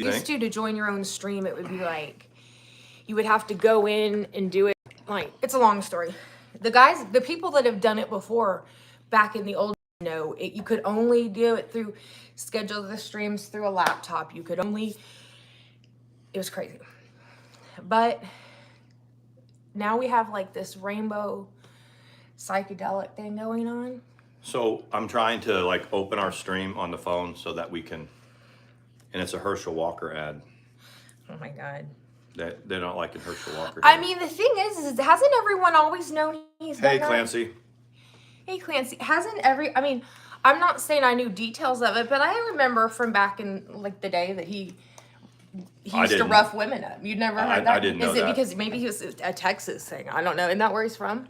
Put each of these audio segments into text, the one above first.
used to join your own stream, it would be like, you would have to go in and do it. Like, it's a long story. The people that have done it before, back in the old, you could only do it through, schedule the streams through a laptop. You could only, it was crazy. But now we have like this rainbow psychedelic thing going on. So I'm trying to like open our stream on the phone so that we can, and it's a Herschel Walker ad. Oh my God. They don't like a Herschel Walker. I mean, the thing is hasn't everyone always known he's Hey, Clancy. Hey, Clancy. I mean, I'm not saying I knew details of it, but I remember from back in like the day that he used to rough women up. You'd never heard that? I didn't know that. Is it because maybe he was a Texas thing? I don't know. Isn't that where he's from?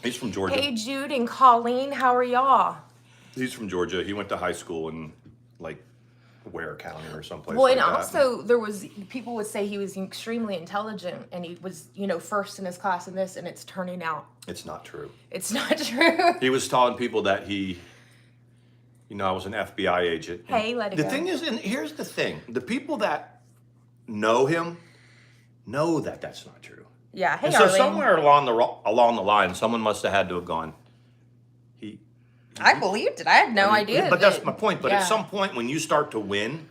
He's from Georgia. Hey, Jude and Colleen, how are y'all? He's from Georgia. He went to high school in like Ware County or someplace. Well, like and that. also people would say he was extremely intelligent and he was, first in his class in this, and it's turning out. It's not true. It's not true. He was telling people that he, I was an FBI agent. Hey, let it go. The thing is, and here's the thing: the people that know him know that that's not true. Yeah. Hey, and so Arlene. somewhere along the line, someone must have had to have gone. I believed it. I had no idea. But that's my point. But at some point, when you start to win,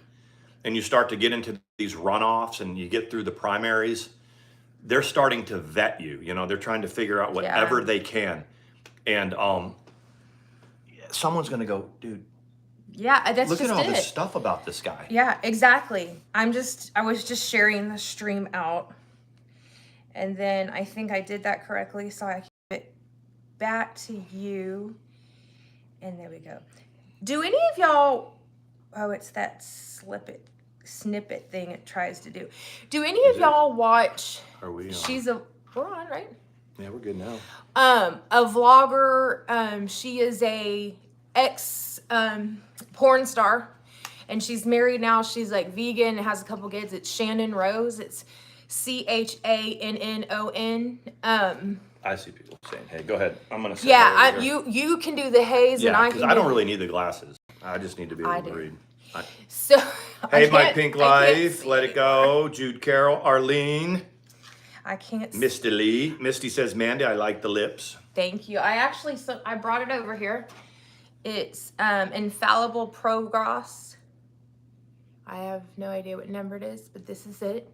and you start to get into these runoffs, and you get through the primaries, they're starting to vet you. They're trying to figure out whatever they can, and someone's going to go, dude. Yeah, that's look just at all it. this stuff about this guy. Yeah, exactly. I was just sharing the stream out, and then I think I did that correctly, so I give it back to you. And there we go. Do any of y'all, it's that snippet thing it tries to do. Do any of y'all watch, Are we we're on, right? Yeah, we're good now. A vlogger, she is a porn star, and she's married now. She's like vegan and has a couple kids. It's Shannon Rose. It's CHANNON. I see people saying, "Hey, go ahead." I'm gonna say, yeah, you can do the haze, and I can. I don't really need the glasses. I just need to be able to read. So, hey, my pink life, let it go. Jude Carroll, Arlene. I can't. Misty Lee. Misty says, "Mandi, I like the lips." Thank you. I brought it over here. It's Infallible Pro Gloss. I have no idea what number it is, but this is it.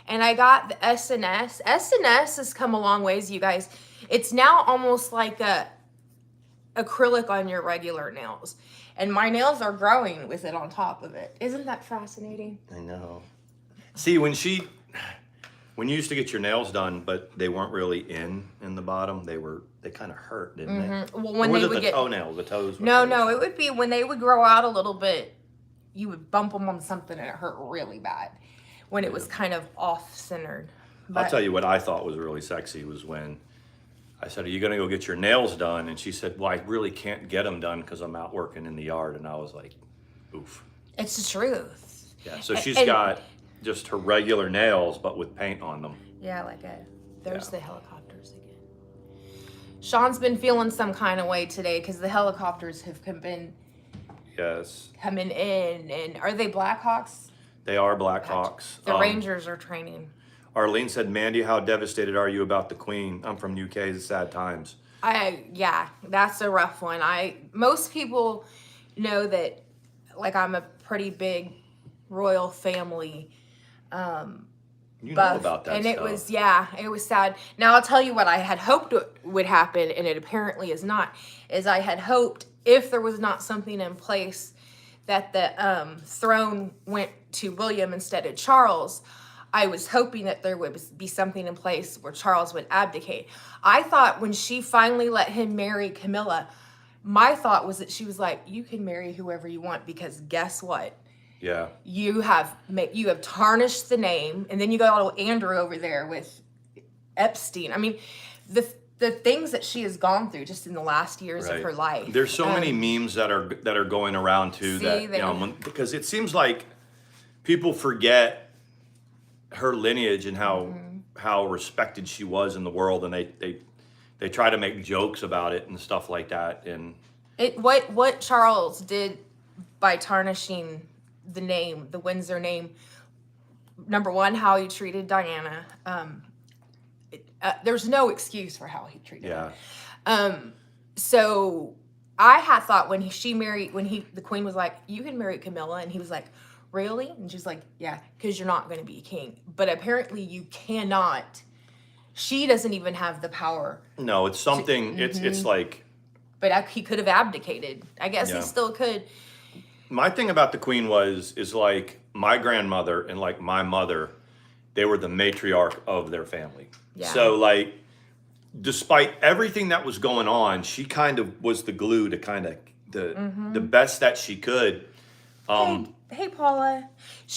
And I got the S&S. S&S has come a long ways, you guys. It's now almost like a acrylic on your regular nails. And my nails are growing with it on top of it. Isn't that fascinating? I know. See, when you used to get your nails done, but they weren't really in the bottom, they kind of hurt, didn't they? Well, when they would get toenails, the toes. No, it would be when they would grow out a little bit, you would bump them on something and it hurt really bad. When it was kind of off-centered. I'll tell you what I thought was really sexy was when I said, "Are you going to go get your nails done?" And she said, "Well, I really can't get them done because I'm out working in the yard." And I was like, oof. It's the truth. Yeah, so she's got just her regular nails, but with paint on them. Yeah, there's the helicopters again. Sean's been feeling some kind of way today because the helicopters have been coming in. And are they Blackhawks? They are Blackhawks. The Rangers are training. Arlene said, "Mandi, how devastated are you about the Queen?" I'm from UK. It's sad times. Yeah, that's a rough one. Most people know that, like, I'm a pretty big royal family. You know about that and stuff. it was sad. Now I'll tell you what I had hoped would happen, and it apparently is not. Is I had hoped if there was not something in place that the throne went to William instead of Charles, I was hoping that there would be something in place where Charles would abdicate. I thought when she finally let him marry Camilla, my thought was that she was like, you can marry whoever you want because guess what? Yeah. You have tarnished the name, and then you got little Andrew over there with Epstein. I mean, the things that she has gone through just in the last years of her life. There's so many memes that are going around too because it seems like people forget her lineage and how respected she was in the world, and they try to make jokes about it and stuff like that. And what Charles did by tarnishing the Windsor name. Number one, how he treated Diana. There's no excuse for how he treated her. So I had thought when the Queen was like, you can marry Camilla, and he was like, really? And she's like, yeah, because you're not going to be king. But apparently you cannot. She doesn't even have the power. No, it's something. It's like. But he could have abdicated. I guess he still could. My thing about the Queen is like my grandmother and like my mother, they were the matriarch of their family. Yeah. So like, despite everything that was going on, she kind of was the glue to kind of the best that she could. Hey Paula.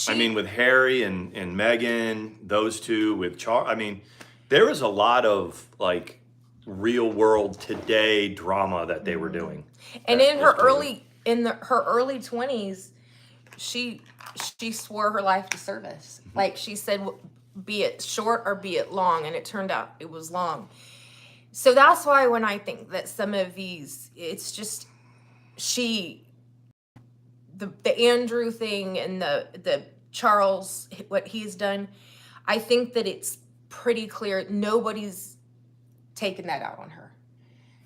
I mean, with Harry and Meghan, those two with Charles. I mean, there was a lot of like real world today drama that they were doing. And in her early 20s, she swore her life to service. Like she said, be it short or be it long, and it turned out it was long. So that's why when I think that some of these, it's just the Andrew thing and the Charles, what he's done, I think that it's pretty clear nobody's taken that out on her.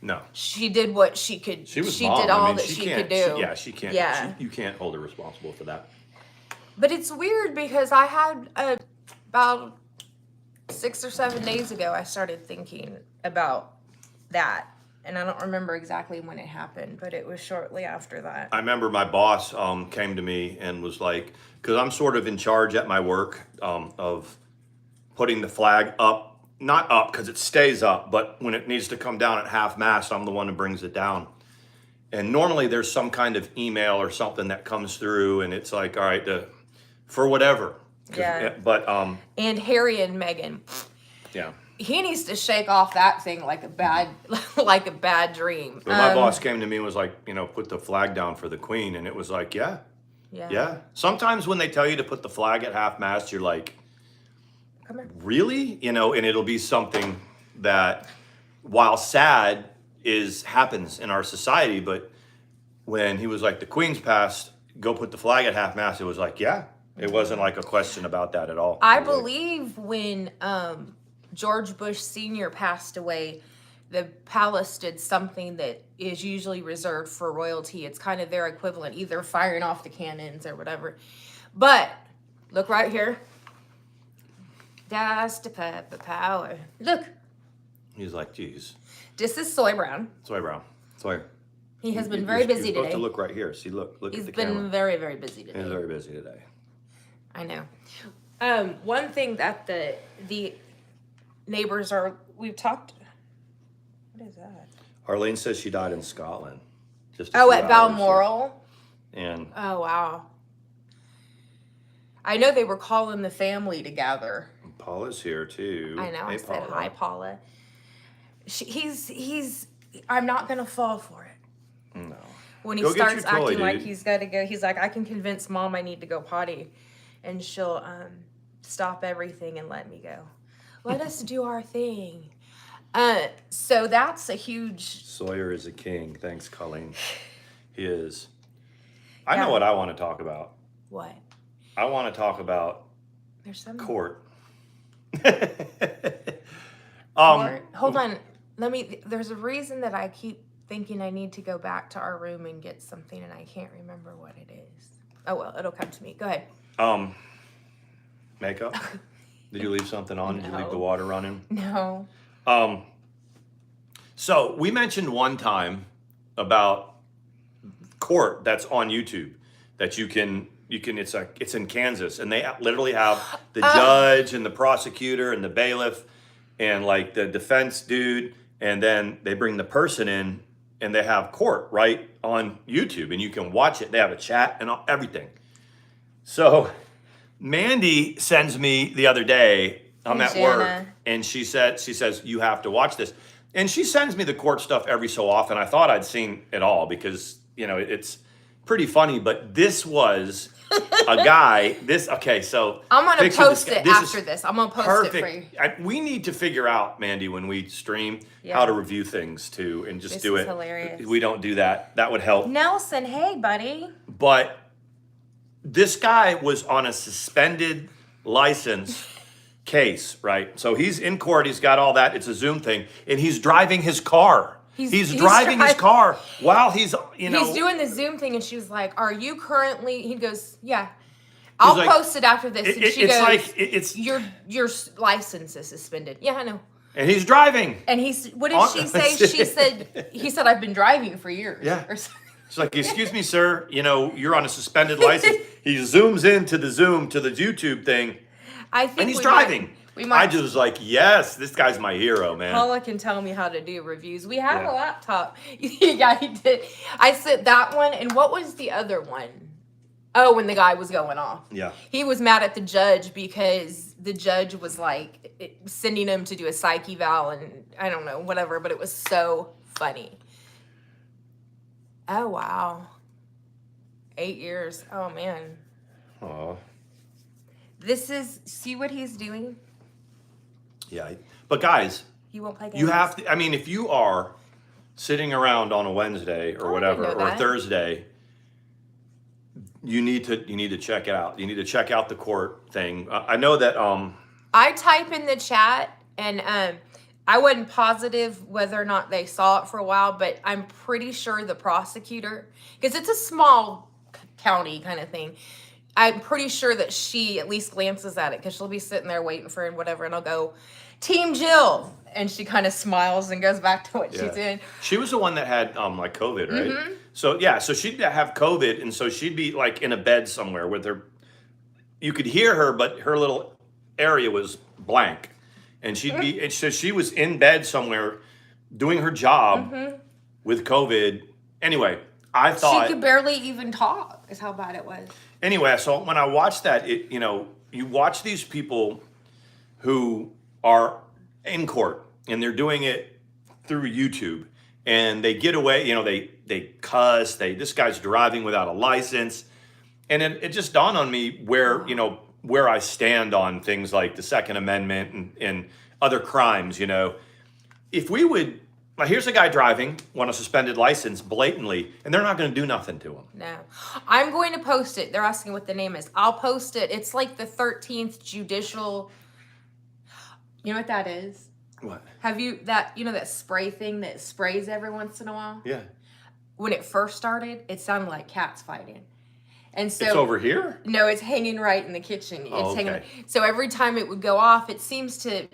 No. She did what she could. She did all that she could do. She can't. Yeah. You can't hold her responsible for that. But it's weird because I had about 6 or 7 days ago, I started thinking about that. And I don't remember exactly when it happened, but it was shortly after that. I remember my boss came to me and was like, because I'm sort of in charge at my work of putting the flag up. Not up because it stays up, but when it needs to come down at half mast, I'm the one who brings it down. And normally there's some kind of email or something that comes through, and it's like, all right, for whatever. Yeah. But and Harry and Meghan. Yeah. He needs to shake off that thing like a bad dream. But my boss came to me and was like, put the flag down for the Queen, and it was like, yeah. Sometimes when they tell you to put the flag at half mast, you're like, really? And it'll be something that, while sad, happens in our society. But when he was like, the Queen's passed, go put the flag at half mast, it was like, yeah. It wasn't like a question about that at all. I believe when George Bush Sr. passed away, the palace did something that is usually reserved for royalty. It's kind of their equivalent, either firing off the cannons or whatever. But look right here. That's the power. Look. He's like, geez. This is Soy Brown. Soy. He has been very busy today. You're supposed to look right here. See, look at the camera. He's been very, very busy today. He's very busy today. I know. One thing that the neighbors we've talked. What is that? Arlene says she died in Scotland. At Balmoral. And. Oh wow. I know they were calling the family together. Paula's here too. I know. Hey, I said hi, Paula. He's. I'm not gonna fall for it. No. When he starts acting like he's got to go, he's like, I can convince Mom I need to go potty, and she'll stop everything and let me go. Let us do our thing. So that's a huge. Sawyer is a king. Thanks, Colleen. He is. I know what I want to talk about. What? I want to talk about court. Court? Hold on. There's a reason that I keep thinking I need to go back to our room and get something, and I can't remember what it is. Oh, well, it'll come to me. Go ahead. Makeup? Did you leave something on? No. Did you leave the water running? No. So we mentioned one time about court that's on YouTube that you can it's in Kansas, and they literally have the judge and the prosecutor and the bailiff and like the defense dude, and then they bring the person in and they have court right on YouTube, and you can watch it. They have a chat and everything. So Mandi sends me the other day, I'm at work, and she says, you have to watch this. And she sends me the court stuff every so often. I thought I'd seen it all because, it's pretty funny, but this was a guy, so I'm going to post it after this. I'm going to post it for you. We need to figure out, Mandi, when we stream, how to review things too, and just do it. Hilarious. We don't do that. That would help. Nelson, hey, buddy. But this guy was on a suspended license case, right? So he's in court. He's got all that. It's a Zoom thing. And he's driving his car. He's driving his car while he's, He's doing the Zoom thing, and she was like, are you currently... He goes, yeah. I'll post it after this. And she goes, your license is suspended. Yeah, I know. And he's driving. And what did she say? He said, I've been driving for years. Yeah. It's like, excuse me, sir, you're on a suspended license. He zooms into the YouTube thing. And he's driving. I just was like, yes, this guy's my hero, man. Paula can tell me how to do reviews. We have a laptop. Yeah, he did. I said that one. And what was the other one? Oh, when the guy was going off. Yeah. He was mad at the judge because the judge was like sending him to do a psych eval and I don't know, whatever, but it was so funny. Oh, wow. 8 years. Oh, man. Aw. See what he's doing? Yeah. But guys, he won't play games. You have to, if you are sitting around on a Wednesday or whatever, or a Thursday, you need to check it out. You need to check out the court thing. I know that I type in the chat, and I wasn't positive whether or not they saw it for a while, but I'm pretty sure the prosecutor, because it's a small county kind of thing, I'm pretty sure that she at least glances at it, because she'll be sitting there waiting for it, whatever, and I'll go, Team Jill, and she kind of smiles and goes back to what she's in. She was the one that had like COVID, right? Mm-hmm. So she'd have COVID, and so she'd be like in a bed somewhere with her. You could hear her, but her little area was blank, and she'd be. And so she was in bed somewhere, doing her job with COVID. Anyway, I thought she could barely even talk. Is how bad it was. Anyway, so when I watched that, you watch these people who are in court, and they're doing it through YouTube, and they get away, they cuss, this guy's driving without a license. And it just dawned on me where I stand on things like the Second Amendment and other crimes, If we would, here's a guy driving on a suspended license blatantly, and they're not going to do nothing to him. No. I'm going to post it. They're asking what the name is. I'll post it. It's like the 13th Judicial... You know what that is? What? Have you that spray thing that sprays every once in a while? Yeah. When it first started, it sounded like cats fighting. And so it's over here? No, it's hanging right in the kitchen. It's okay. hanging. So every time it would go off, it seems to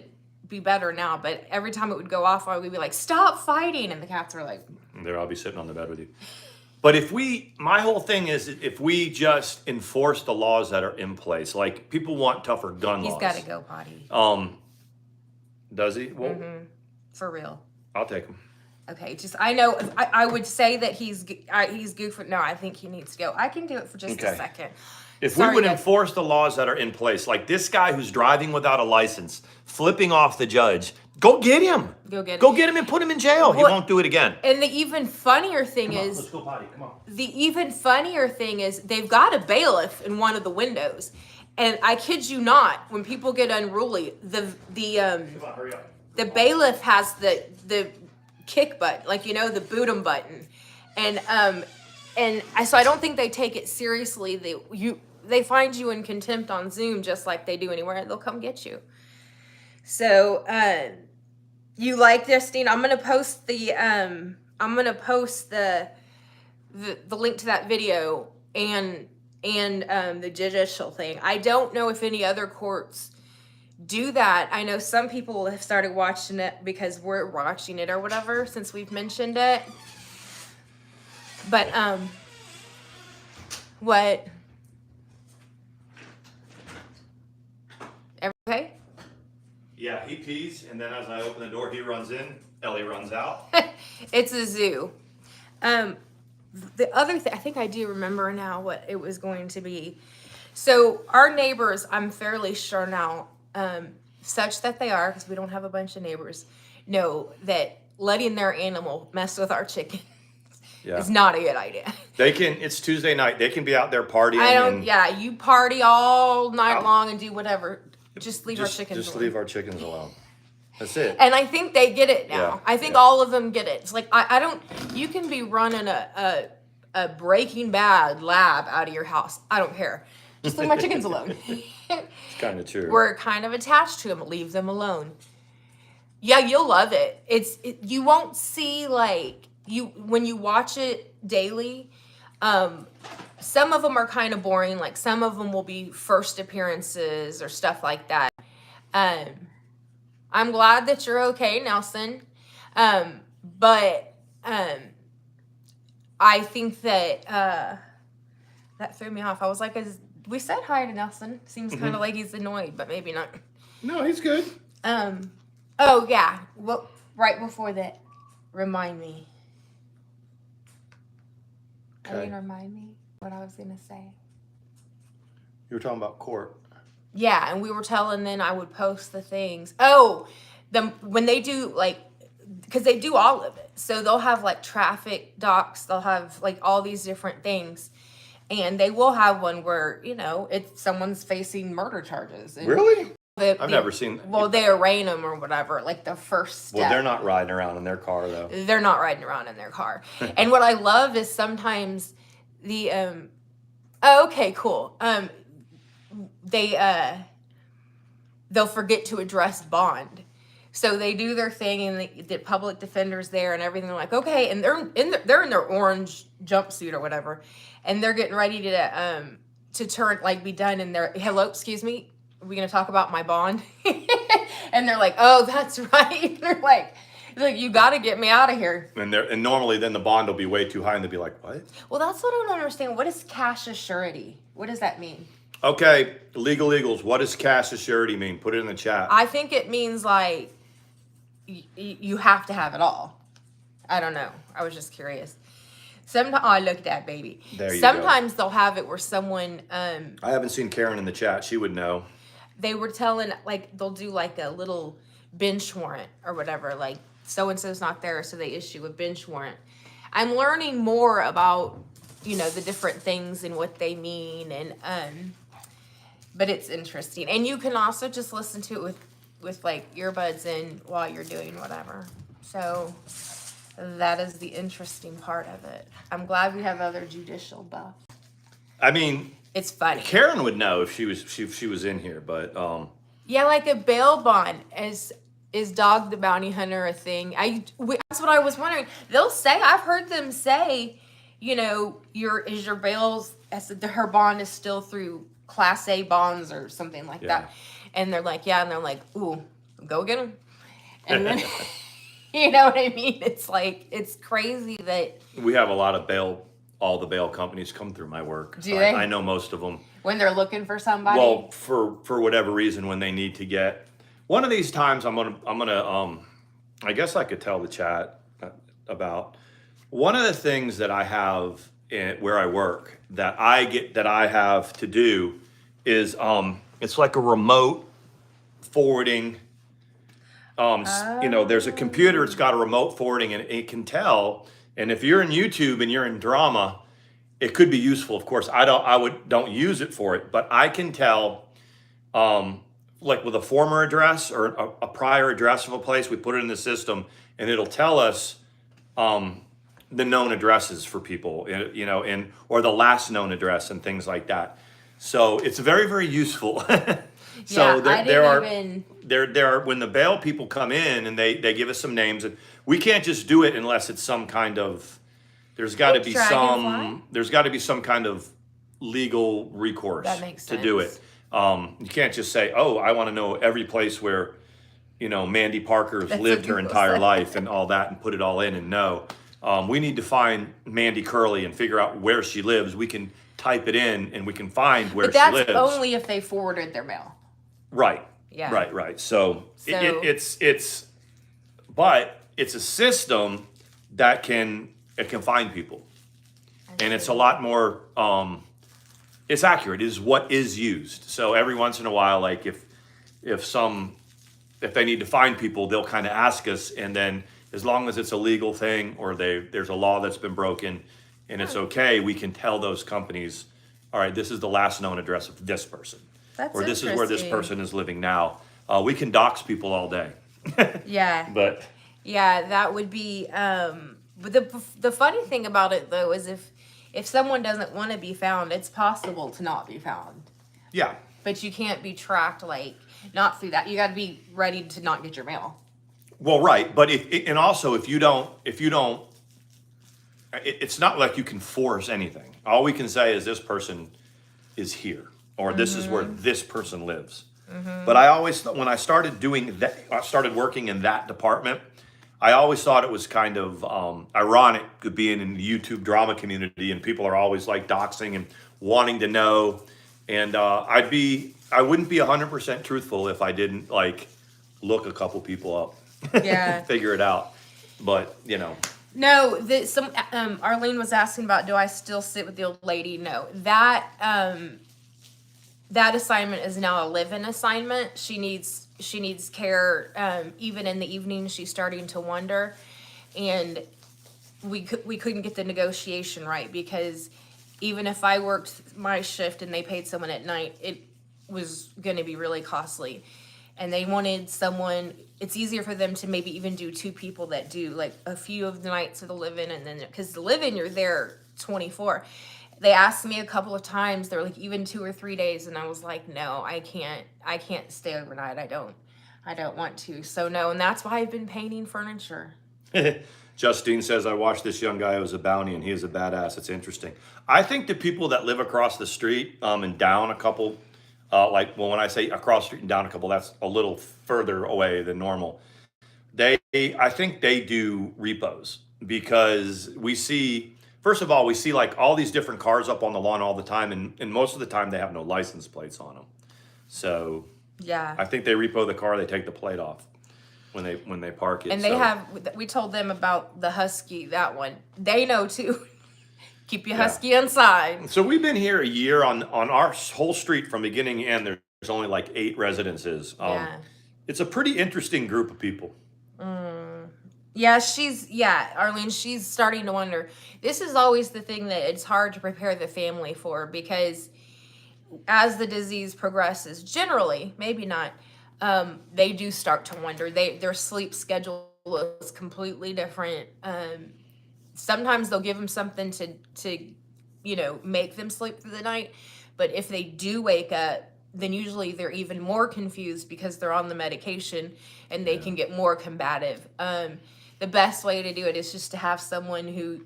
be better now, but every time it would go off, I would be like, "Stop fighting." And the cats are like, "There, I'll be sitting on the bed with you." But my whole thing is, if we just enforce the laws that are in place, like people want tougher gun laws. He's got to go potty. Does he? Well, for real. I'll take him. Okay, I know. I would say that he's goofing. No, I think he needs to go. I can do it for just a second. If we would enforce the laws that are in place, like this guy who's driving without a license, flipping off the judge, go get him. Go get him and put him in jail. He won't do it again. And the even funnier thing is, let's go potty. Come on. The even funnier thing is they've got a bailiff in one of the windows. And I kid you not, when people get unruly, the bailiff has the kick button, the boot 'em button, and so I don't think they take it seriously. They find you in contempt on Zoom just like they do anywhere. They'll come get you. So you like this, Dean? I'm gonna post the link to that video and the judicial thing. I don't know if any other courts do that. I know some people have started watching it because we're watching it or whatever since we've mentioned it. But what? Okay? Yeah, he pees, and then as I open the door, he runs in. Ellie runs out. It's a zoo. The other thing, I think I do remember now what it was going to be. So our neighbors, I'm fairly sure now, such that they are, because we don't have a bunch of neighbors, know that letting their animal mess with our chicken is not a good idea. It's Tuesday night. They can be out there partying. You party all night long and do whatever. Just leave our chickens alone. Just leave our chickens alone. That's it. And I think they get it now. Yeah, I think all of them get it. It's like, you can be running a a Breaking Bad lab out of your house. I don't care. Just leave my chickens alone. It's kind of true. We're kind of attached to them. Leave them alone. Yeah, you'll love it. You won't see like when you watch it daily. Some of them are kind of boring. Like some of them will be first appearances or stuff like that. I'm glad that you're okay, Nelson. But I think that that threw me off. I was like, we said hi to Nelson. Seems kind of like he's annoyed, but maybe not. No, he's good. Oh yeah. Well, right before that, remind me. Okay. I mean, remind me what I was gonna say. You were talking about court. Yeah, and we were telling then I would post the things. Oh, when they do like, because they do all of it. So they'll have like traffic docs. They'll have like all these different things. And they will have one where, it's someone's facing murder charges. And really? I've never seen that. Well, they arraign them or whatever, like the first step. Well, they're not riding around in their car, though. They're not riding around in their car. And what I love is sometimes the, okay, cool. They'll forget to address bond. So they do their thing, and the public defender's there and everything. They're like, okay, and they're in their orange jumpsuit or whatever, and they're getting ready to turn, like, be done. And they're, hello, excuse me, are we gonna talk about my bond? And they're like, oh, that's right. They're like, you got to get me out of here. And normally then the bond will be way too high, and they'll be like, what? Well, that's what I don't understand. What is cash assurity? What does that mean? Okay, legal eagles, what does cash assurity mean? Put it in the chat. I think it means like you have to have it all. I don't know. I was just curious. Sometimes, oh, look at that baby. There you Sometimes they'll have it where someone. I haven't seen Karen in the chat. She would know. They were telling, like, they'll do like a little bench warrant or whatever. Like, so and so's not there, so they issue a bench warrant. I'm learning more about, the different things and what they mean, and but it's interesting. And you can also just listen to it with like earbuds in while you're doing whatever. So that is the interesting part of it. I'm glad we have other judicial buff. I mean, it's funny. Karen would know if she was in here, but yeah, like a bail bond is Dog the Bounty Hunter a thing? That's what I was wondering. They'll say, I've heard them say, your bail's, her bond is still through Class A bonds or something like that. And they're like, yeah, and they're like, ooh, go get them. And then, you know what I mean? It's like, it's crazy that. We have a lot of all the bail companies come through my work. Do they? I know most of them. When they're looking for somebody? Well, for whatever reason, when they need to get. One of these times I'm gonna I guess I could tell the chat about one of the things that I have where I work that I have to do is it's like a remote forwarding. There's a computer, it's got a remote forwarding, and it can tell. And if you're in YouTube and you're in drama, it could be useful. Of course, I don't use it for it, but I can tell, like with a former address or a prior address of a place, we put it in the system, and it'll tell us the known addresses for people, or the last known address and things like that. So it's very, very useful. So there are when the bail people come in and they give us some names, and we can't just do it unless it's some kind of there's got to be some kind of legal recourse that makes to sense. do it. You can't just say, oh, I want to know every place where Mandi Parker's lived her entire life and all that, and put it all in. And no, we need to find Mandi Curley and figure out where she lives. We can type it in and we can find where she lives. But that's only if they forwarded their mail. Right. Yeah. Right. So it's a system that can find people, and it's a lot more. It's accurate. It is what is used. So every once in a while, like if they need to find people, they'll kind of ask us, and then as long as it's a legal thing or there's a law that's been broken, and it's okay, we can tell those companies, all right, this is the last known address of this person. That's or this is where this person is living now. We can dox people all day. Yeah. But yeah, that would be. But the funny thing about it though is if if someone doesn't want to be found, it's possible to not be found. Yeah. But you can't be tracked, like, not through that. You got to be ready to not get your mail. Well, right. But and also if you don't, it's not like you can force anything. All we can say is this person is here, or this is where this person lives. But I always thought, when I started doing that, I started working in that department, I always thought it was kind of ironic being in the YouTube drama community, and people are always like doxing and wanting to know. And I wouldn't be 100% truthful if I didn't like look a couple people up, Yeah, figure it out. But you know. No, Arlene was asking about, do I still sit with the old lady? No, that assignment is now a live-in assignment. She needs care. Even in the evening, she's starting to wonder, and we couldn't get the negotiation right, because even if I worked my shift and they paid someone at night, it was going to be really costly. And they wanted someone, it's easier for them to maybe even do 2 people that do like a few of the nights of the live-in, and then, because the live-in, you're there 24. They asked me a couple of times, they're like, even 2 or 3 days, and I was like, no, I can't stay overnight. I don't want to. So no, and that's why I've been painting furniture. Justine says, I watched this young guy who was a bounty, and he is a badass. It's interesting. I think the people that live across the street and down a couple, when I say across the street and down a couple, that's a little further away than normal. I think they do repos, because first of all, we see like all these different cars up on the lawn all the time, and most of the time they have no license plates on them. So yeah, I think they repo the car, they take the plate off when they park it. And we told them about the Husky, that one. They know too. Keep your Husky inside. So we've been here a year on our whole street from beginning to end. There's only like 8 residences. It's a pretty interesting group of people. Yeah, Arlene, she's starting to wonder. This is always the thing that it's hard to prepare the family for, because as the disease progresses, generally, maybe not, they do start to wonder. Their sleep schedule is completely different. Sometimes they'll give them something to make them sleep through the night. But if they do wake up, then usually they're even more confused because they're on the medication, and they can get more combative. The best way to do it is just to have someone who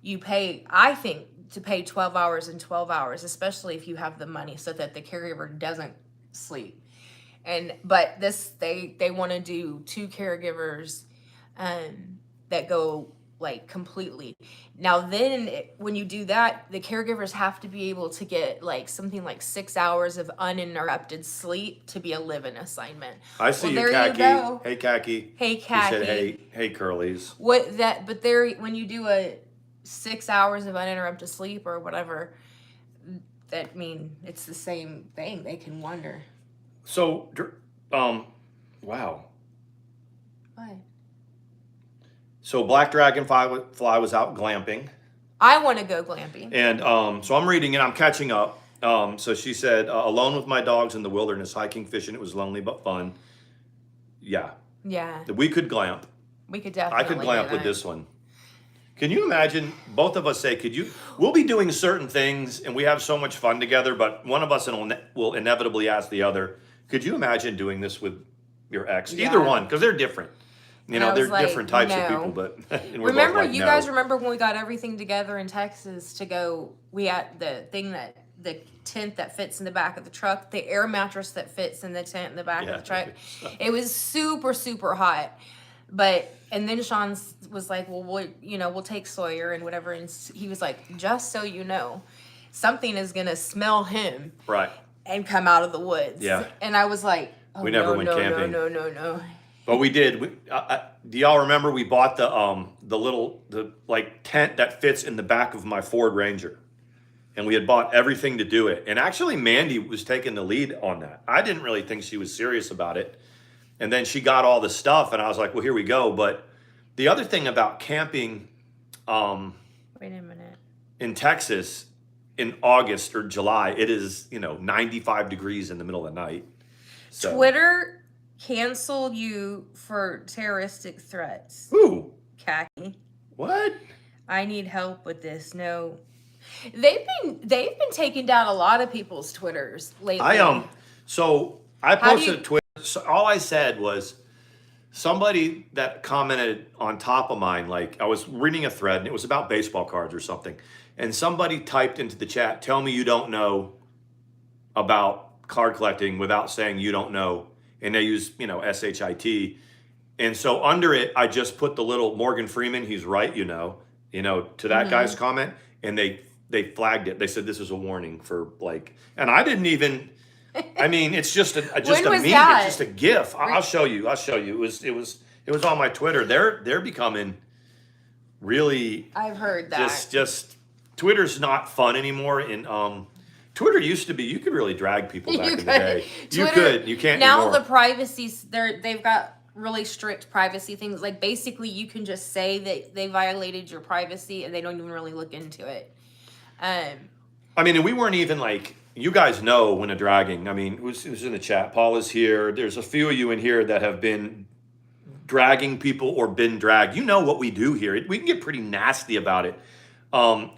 you pay, I think, to pay 12 hours and 12 hours, especially if you have the money, so that the caregiver doesn't sleep. But they want to do 2 caregivers that go like completely. Now then, when you do that, the caregivers have to be able to get like something like 6 hours of uninterrupted sleep to be a live-in assignment. I see you, Khaki. Hey, Khaki. Hey, Khaki. He said, hey, Curlies. When you do a 6 hours of uninterrupted sleep or whatever, it's the same thing. They can wonder. So, wow. What? So Black Dragonfly was out glamping. I want to go glamping. And so I'm reading it. I'm catching up. So she said, alone with my dogs in the wilderness, hiking, fishing. It was lonely but fun. Yeah. Yeah. We could glamp. We could definitely. I could glamp with this one. Can you imagine both of us say, we'll be doing certain things and we have so much fun together, but one of us will inevitably ask the other, could you imagine doing this with your ex? Yeah. Either one, because they're different. They're like, different types of people, but remember, you guys remember when we got everything together in Texas to go, we had the tent that fits in the back of the truck, the air mattress that fits in the tent in the back of the truck. It was super, super hot. And then Sean was like, well, we'll take Sawyer and whatever. And he was like, just so you know, something is going to smell him. Right. And come out of the woods. Yeah. And I was like, oh, we never went camping. No. But we did. Do y'all remember we bought the little tent that fits in the back of my Ford Ranger, and we had bought everything to do it. And actually, Mandi was taking the lead on that. I didn't really think she was serious about it, and then she got all the stuff, and I was like, well, here we go. But the other thing about camping, wait a minute, in Texas in August or July, it is 95 degrees in the middle of the night. So. Twitter canceled you for terroristic threats. Who? Khaki. What? I need help with this. No. They've been taking down a lot of people's Twitters lately. So I posted a Twitter. So all I said was somebody that commented on top of mine. Like I was reading a thread and it was about baseball cards or something, and somebody typed into the chat, "Tell me you don't know about card collecting without saying you don't know," and they use SHIT. And so under it, I just put the little Morgan Freeman, he's right, to that guy's comment, and they flagged it. They said this is a warning for and I didn't even. I mean, it's just a meme. It's just a GIF. I'll show you. It was on my Twitter. They're becoming really. I've heard that. Just Twitter's not fun anymore. And Twitter used to be. You could really drag people back in the day. Twitter, you can't now. Anymore. The privacy's they've got really strict privacy things. Like basically, you can just say that they violated your privacy, and they don't even really look into it. I mean, and we weren't even like. You guys know when a dragging. I mean, who's in the chat? Paul is here. There's a few of you in here that have been dragging people or been dragged. You know what we do here. We can get pretty nasty about it.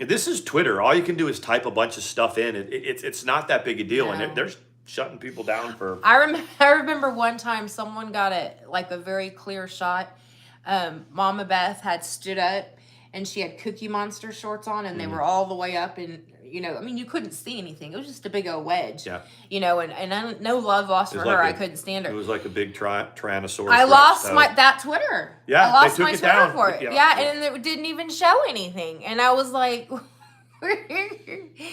This is Twitter. All you can do is type a bunch of stuff in. It's not that big a deal, and they're shutting people down for. I remember one time someone got a very clear shot. Mama Beth had stood up, and she had Cookie Monster shorts on, and they were all the way up and. I mean, you couldn't see anything. It was just a big old wedge. Yeah. And I no love lost for her. I couldn't stand her. It was like a big Tyrannosaurus. I lost that Twitter. Yeah, I lost they took my it Twitter down. for it. Yeah, and it didn't even show anything. And I was like,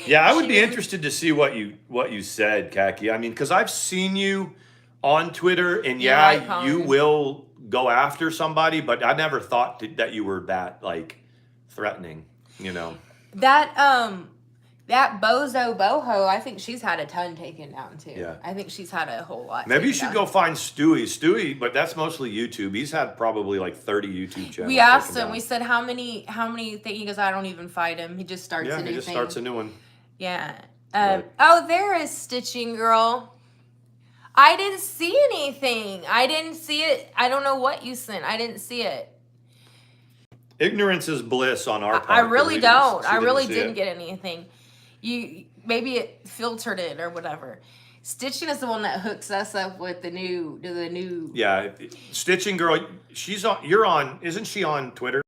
yeah, I would be interested to see what you said, Kaki. I mean, because I've seen you on Twitter, and you will go after somebody, but I never thought that you were that threatening. That Bozo Boho, I think she's had a ton taken down too. Yeah. I think she's had a whole lot. Maybe you should go find Stewie, but that's mostly YouTube. He's had probably 30 YouTube channels. We asked him, we said, how many things? He goes, I don't even fight him. He just starts a new thing. Yeah, he just starts a new one. Yeah. Oh, there is Stitching Girl. I didn't see anything. I didn't see it. I don't know what you sent. I didn't see it. Ignorance is bliss on our part. I really don't. I really didn't get anything. Maybe it filtered it or whatever. Stitching is the one that hooks us up with the new. Yeah, Stitching Girl. Isn't she on Twitter?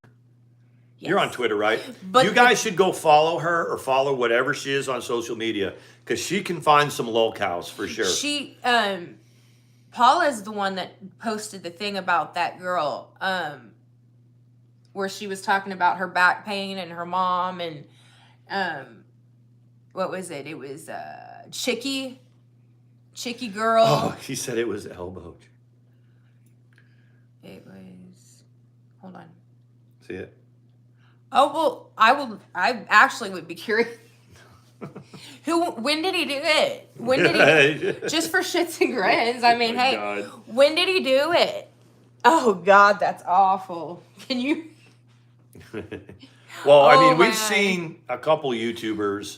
Yes. You're on Twitter, right? But you guys should go follow her or follow whatever she is on social media because she can find some lolcows for sure. She, Paula is the one that posted the thing about that girl, where she was talking about her back pain and her mom and, what was it? It was Chicky Girl. Oh, he said it was elbow. It was. Hold on. See it? Oh well, I actually would be curious. When did he do it? When did he? Just for shits and grins. I mean, hey, God. When did he do it? Oh God, that's awful. Can you? Well, I mean, we've seen a couple YouTubers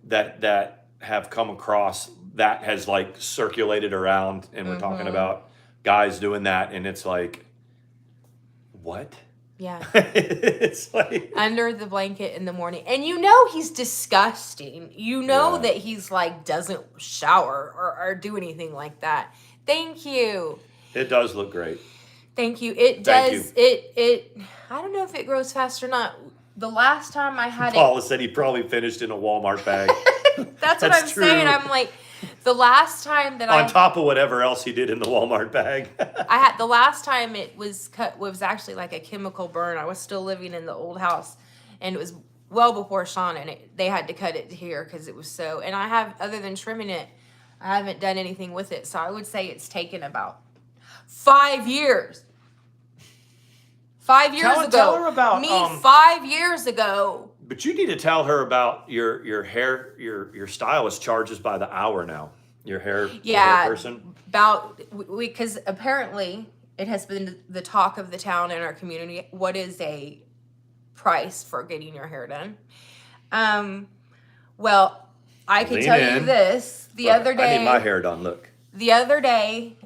that have come across that has circulated around, and we're talking about guys doing that, and it's like, what? Yeah. It's under the blanket in the morning, and he's disgusting. That he's doesn't shower or do anything like that. Thank you. It does look great. Thank you. It does. It. I don't know if it grows fast or not. The last time I had Paula said he probably finished in a Walmart bag. That's what I'm true. Saying. I'm like, the last time that on top of whatever else he did in the Walmart bag. The last time it was cut was actually like a chemical burn. I was still living in the old house, and it was well before Sean, and they had to cut it here because it was so. And I have, other than trimming it, I haven't done anything with it. So I would say it's taken about 5 years. 5 years ago. Tell her about me 5 years ago. But you need to tell her about your hair. Your stylist charges by the hour now. Your hair, hair person. Because apparently it has been the talk of the town in our community. What is a price for getting your hair done? Well, I can tell you this. The other day, I need my hair done. Look. The other day,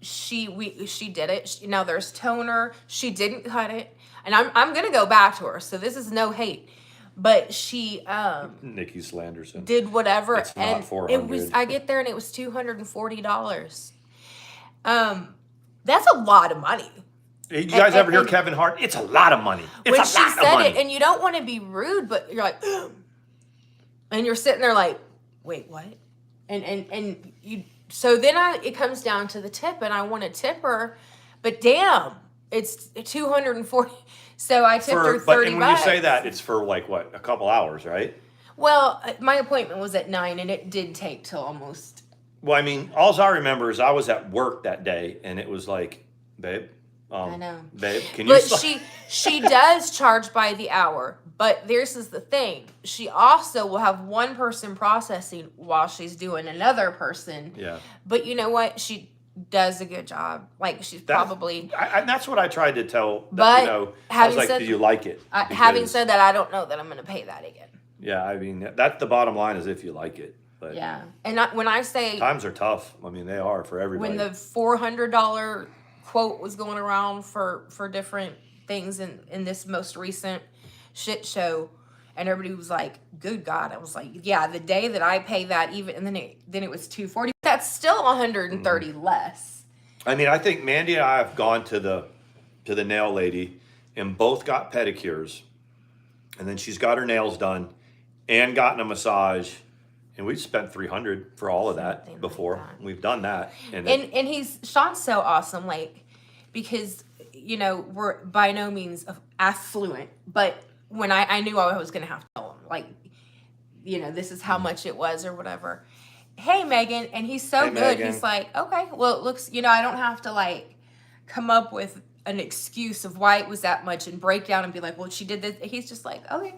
she did it. Now there's toner. She didn't cut it. and I'm gonna go back to her. So this is no hate, but she Nikki Slanderson did whatever, it's and not 400. it was. I get there and it was $240. That's a lot of money. You guys ever hear Kevin Hart? It's a lot of money. It's when a she lot said of money. it, and you don't want to be rude, but you're like, and you're sitting there like, wait, what? And you. So then it comes down to the tip, and I want to tip her, but damn, it's 240. So I tipped her 30 But and when bucks. you say that, it's for like what, a couple hours, right? Well, my appointment was at 9, and it did take till almost. Well, I mean, all I remember is I was at work that day, and it was like, babe. I know. Babe, can you... But she does charge by the hour. But this is the thing. She also will have one person processing while she's doing another person. Yeah. But you know what? She does a good job. Like, she's probably... And that's what I tried to tell. But you know, I was like, said, do you like it? Having said that, I don't know that I'm going to pay that again. Yeah, I mean, that's the bottom line is if you like it. But yeah. And when I say... Times are tough. I mean, they are for everybody. When the $400 quote was going around for different things in this most recent shit show, and everybody was like, good God. I was like, yeah, the day that I pay that, even, and then it was $240. That's still $130 less. I mean, I think Mandy and I have gone to the nail lady and both got pedicures, and then she's got her nails done and gotten a massage, and we've spent $300 for all of that before. Like that. We've done that. And Sean's so awesome, like, because, you know, we're by no means affluent, but when I knew I was going to have to tell him, like, you know, this is how much it was or whatever. Hey, Megan. And he's so good. Megan. He's like, okay, well, it looks, you know, I don't have to, like, come up with an excuse of why it was that much and break down and be like, well, she did this. He's just like, okay.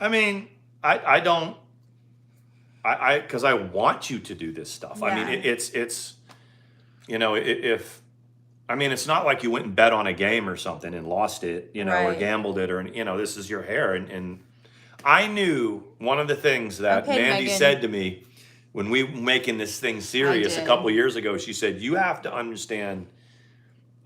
I mean, I don't, because I want you to do this stuff. Yeah. I mean, it's, you know, I mean, it's not like you went and bet on a game or something and lost it, you know, or gambled it, or, you know, this is your hair. And I knew one of the things that Mandy said to me when we were making this thing serious a couple of years ago, she said, you have to understand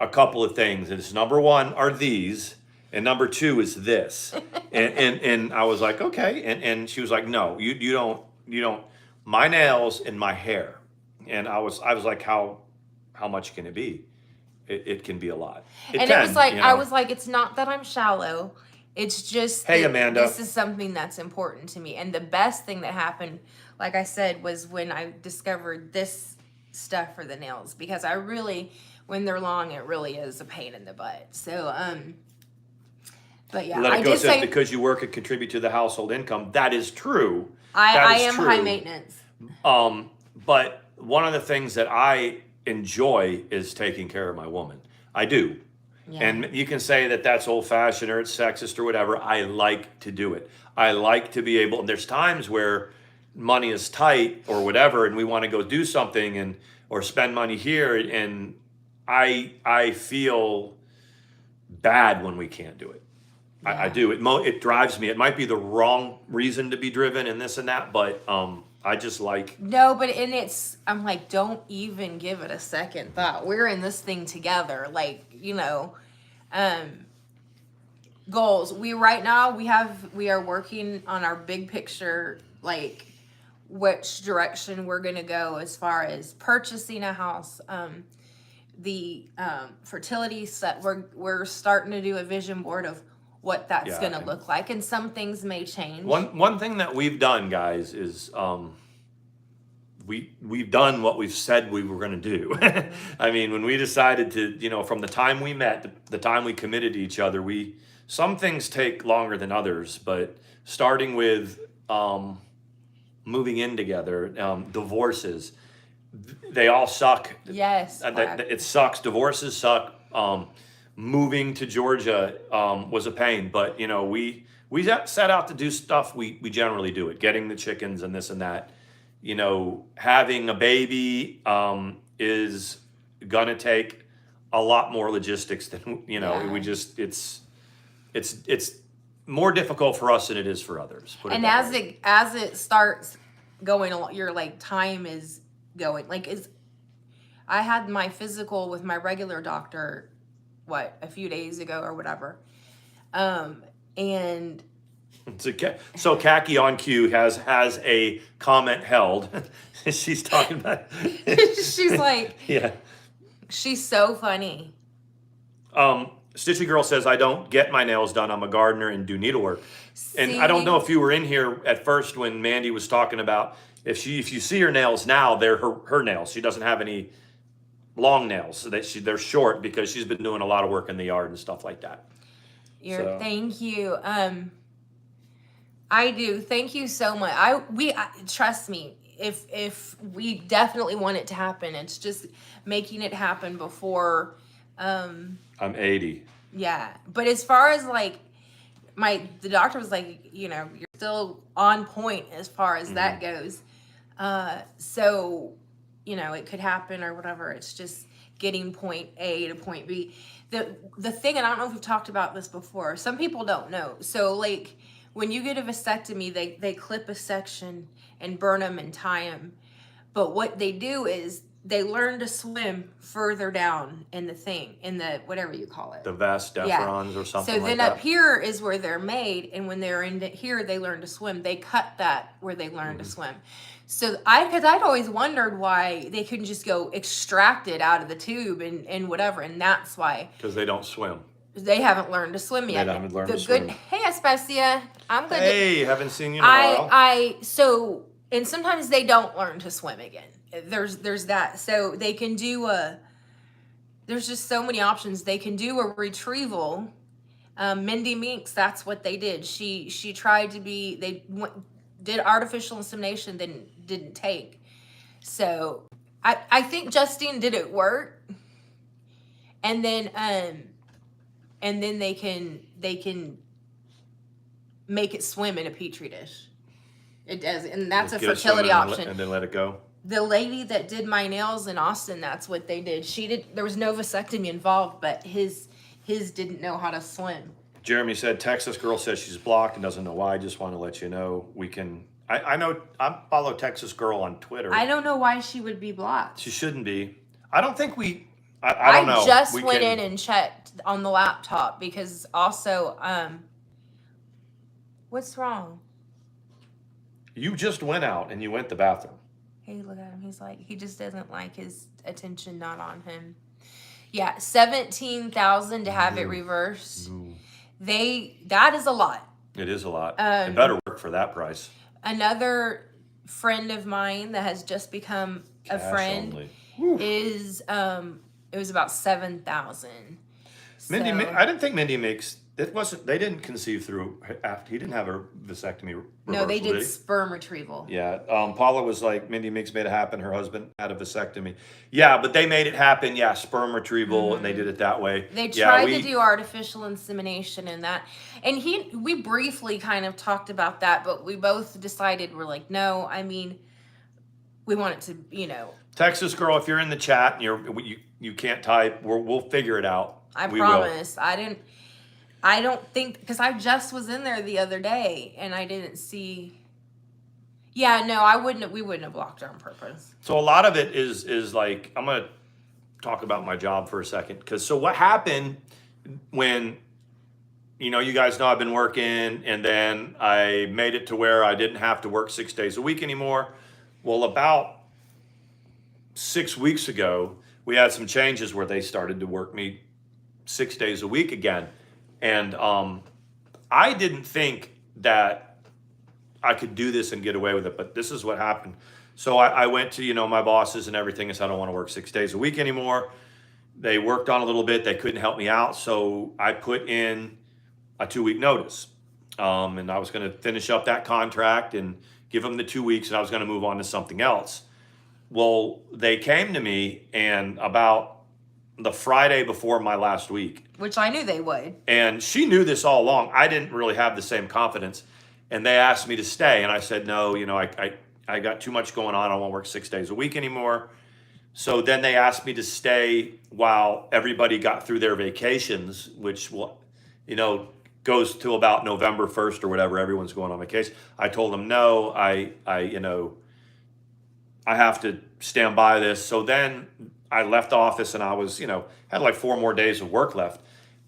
a couple of things. And it's number one are these, and number two is this. and I was like, okay. And she was like, no, you don't, my nails and my hair. And I was like, how much can it be? It can be a lot. It was like, you know? I was like, it's not that I'm shallow. It's just, hey, Amanda, this is something that's important to me. And the best thing that happened, like I said, was when I discovered this stuff for the nails, because I really, when they're long, it really is a pain in the butt. So, but yeah, Let It Go says because you work and contribute to the household income. That is true. I am high maintenance. But one of the things that I enjoy is taking care of my woman. I do. Yeah. And you can say that that's old-fashioned or it's sexist or whatever. I like to do it. I like to be able, and there's times where money is tight or whatever, and we want to go do something or spend money here, and I feel bad when we can't do it. Yeah. I do. It drives me. It might be the wrong reason to be driven and this and that, but I just like... No, but I'm like, don't even give it a second thought. We're in this thing together. Like, you know, goals. We are working on our big picture, like which direction we're going to go as far as purchasing a house. The fertility set, we're starting to do a vision board of what that's going to look like, and some things may change. One thing that we've done, guys, is we've done what we've said we were going to do. I mean, when we decided to, you know, from the time we met, the time we committed to each other, some things take longer than others, but starting with moving in together, divorces, they all suck. Yes. It sucks. Divorces suck. Moving to Georgia was a pain, but you know, we set out to do stuff. We generally do it. Getting the chickens and this and that. You know, having a baby is gonna take a lot more logistics than, you know. Yeah. It's more difficult for us than it is for others. And as it starts going along, your like time is going. Like I had my physical with my regular doctor, a few days ago or whatever. And so Khaki on Q has a comment held. She's talking about. she's like, yeah. She's so funny. Stitchy Girl says, I don't get my nails done. I'm a gardener and do needlework. See? And I don't know if you were in here at first when Mandi was talking about if you see her nails now, they're her nails. She doesn't have any long nails. So they're short because she's been doing a lot of work in the yard and stuff like that. Thank you. I do. Thank you so much. I trust me. If we definitely want it to happen, it's just making it happen before. I'm 80. Yeah, but as far as like the doctor was like, you're still on point as far as that goes. So, it could happen or whatever. It's just getting point A to point B. The thing, and I don't know if we've talked about this before. Some people don't know. So like when you get a vasectomy, they clip a section and burn them and tie them. But what they do is they learn to swim further down in the whatever you call it. The vas deferens or something so like then that. up here is where they're made, and when they're in here, they learn to swim. They cut that where they learn to swim. So because I'd always wondered why they couldn't just go extract it out of the tube and whatever, and that's why. Because they don't swim. They haven't learned to swim yet. They haven't learned to swim. Hey, Aspasia, I'm good. Hey, haven't seen you in a while. And sometimes they don't learn to swim again. There's that. So they can do there's just so many options. They can do a retrieval. Mindy Meeks, that's what they did. She tried to be, did artificial insemination, then didn't take. So I think Justine did it work. And then they can make it swim in a petri dish. It does, and that's a fertility option. And then let it go. The lady that did my nails in Austin, that's what they did. There was no vasectomy involved, but his didn't know how to swim. Jeremy said, Texas Girl says she's blocked and doesn't know why. I just want to let you know we can. I know I follow Texas Girl on Twitter. I don't know why she would be blocked. She shouldn't be. I don't think we. I don't know. I just went in and checked on the laptop because also, what's wrong? You just went out and you went to the bathroom. Hey, look at him. He's like, he just doesn't like his attention not on him. Yeah, 17,000 to have it reversed. That is a lot. It is a lot. It better work for that price. Another friend of mine that has just become a friend is it was about 7,000. Mindy, I didn't think Mindy makes. It wasn't. They didn't conceive through. After he didn't have a vasectomy. Reversal, no, they did sperm retrieval. Yeah. Paula was like, Mindy Meeks made it happen. Her husband had a vasectomy. Yeah, but they made it happen. Yeah, sperm retrieval, and they did it that way. They tried to do artificial insemination and that, and we briefly kind of talked about that, but we both decided we're like, no. I mean, we want it to, Texas Girl, if you're in the chat and you can't type, we'll figure it out. I promise. I don't think, because I just was in there the other day and I didn't see. Yeah, no, we wouldn't have blocked her on purpose. So a lot of it is like, I'm going to talk about my job for a second. So what happened when, you guys know I've been working and then I made it to where I didn't have to work 6 days a week anymore. Well, about 6 weeks ago, we had some changes where they started to work me 6 days a week again. And I didn't think that I could do this and get away with it, but this is what happened. So I went to, my bosses and everything and said, I don't want to work 6 days a week anymore. They worked on a little bit. They couldn't help me out. So I put in a 2-week notice. And I was going to finish up that contract and give them the 2 weeks, and I was going to move on to something else. Well, they came to me and about the Friday before my last week. Which I knew they would. And she knew this all along. I didn't really have the same confidence. And they asked me to stay. And I said, no, I got too much going on. I won't work 6 days a week anymore. So then they asked me to stay while everybody got through their vacations, which goes to about November 1st or whatever. Everyone's going on vacation. I told them, no, I have to stand by this. So then I left office and I was, had like 4 more days of work left.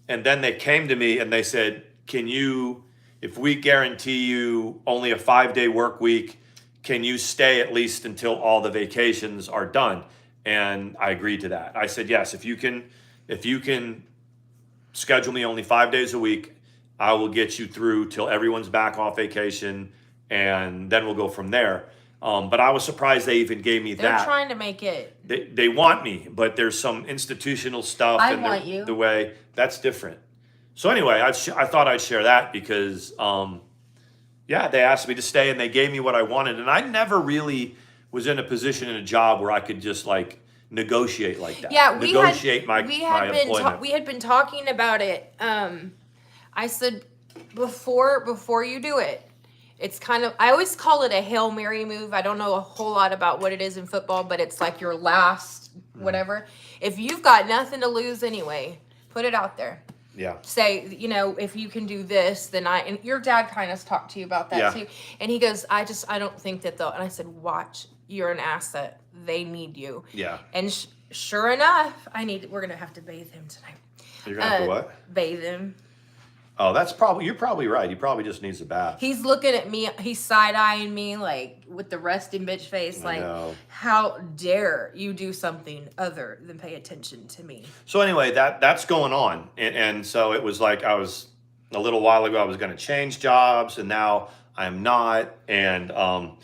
And then they came to me and they said, if we guarantee you only a 5-day work week, can you stay at least until all the vacations are done? And I agreed to that. I said, yes, if you can schedule me only 5 days a week, I will get you through till everyone's back off vacation, and then we'll go from there. But I was surprised they even gave me that. They're trying to make it. They want me, but there's some institutional stuff. I want you. The way that's different. So anyway, I thought I'd share that because, they asked me to stay and they gave me what I wanted. And I never really was in a position in a job where I could just like negotiate like that. Yeah, my employment. We had been talking about it. I said, before you do it, it's kind of, I always call it a Hail Mary move. I don't know a whole lot about what it is in football, but it's like your last whatever. If you've got nothing to lose anyway, put it out there. Yeah. Say, if you can do this, then and your dad kind of talked to you about that too. And he goes, I don't think that they'll, and I said, watch, you're an asset. They need you. Yeah. And sure enough, we're going to have to bathe him tonight. You're going to have to what? Bathe him. Oh, you're probably right. He probably just needs a bath. He's looking at me. He's side-eyeing me like with the resting bitch face. Like, how dare you do something other than pay attention to me? So anyway, that's going on. And so it was like a little while ago, I was going to change jobs and now I'm not. And I'm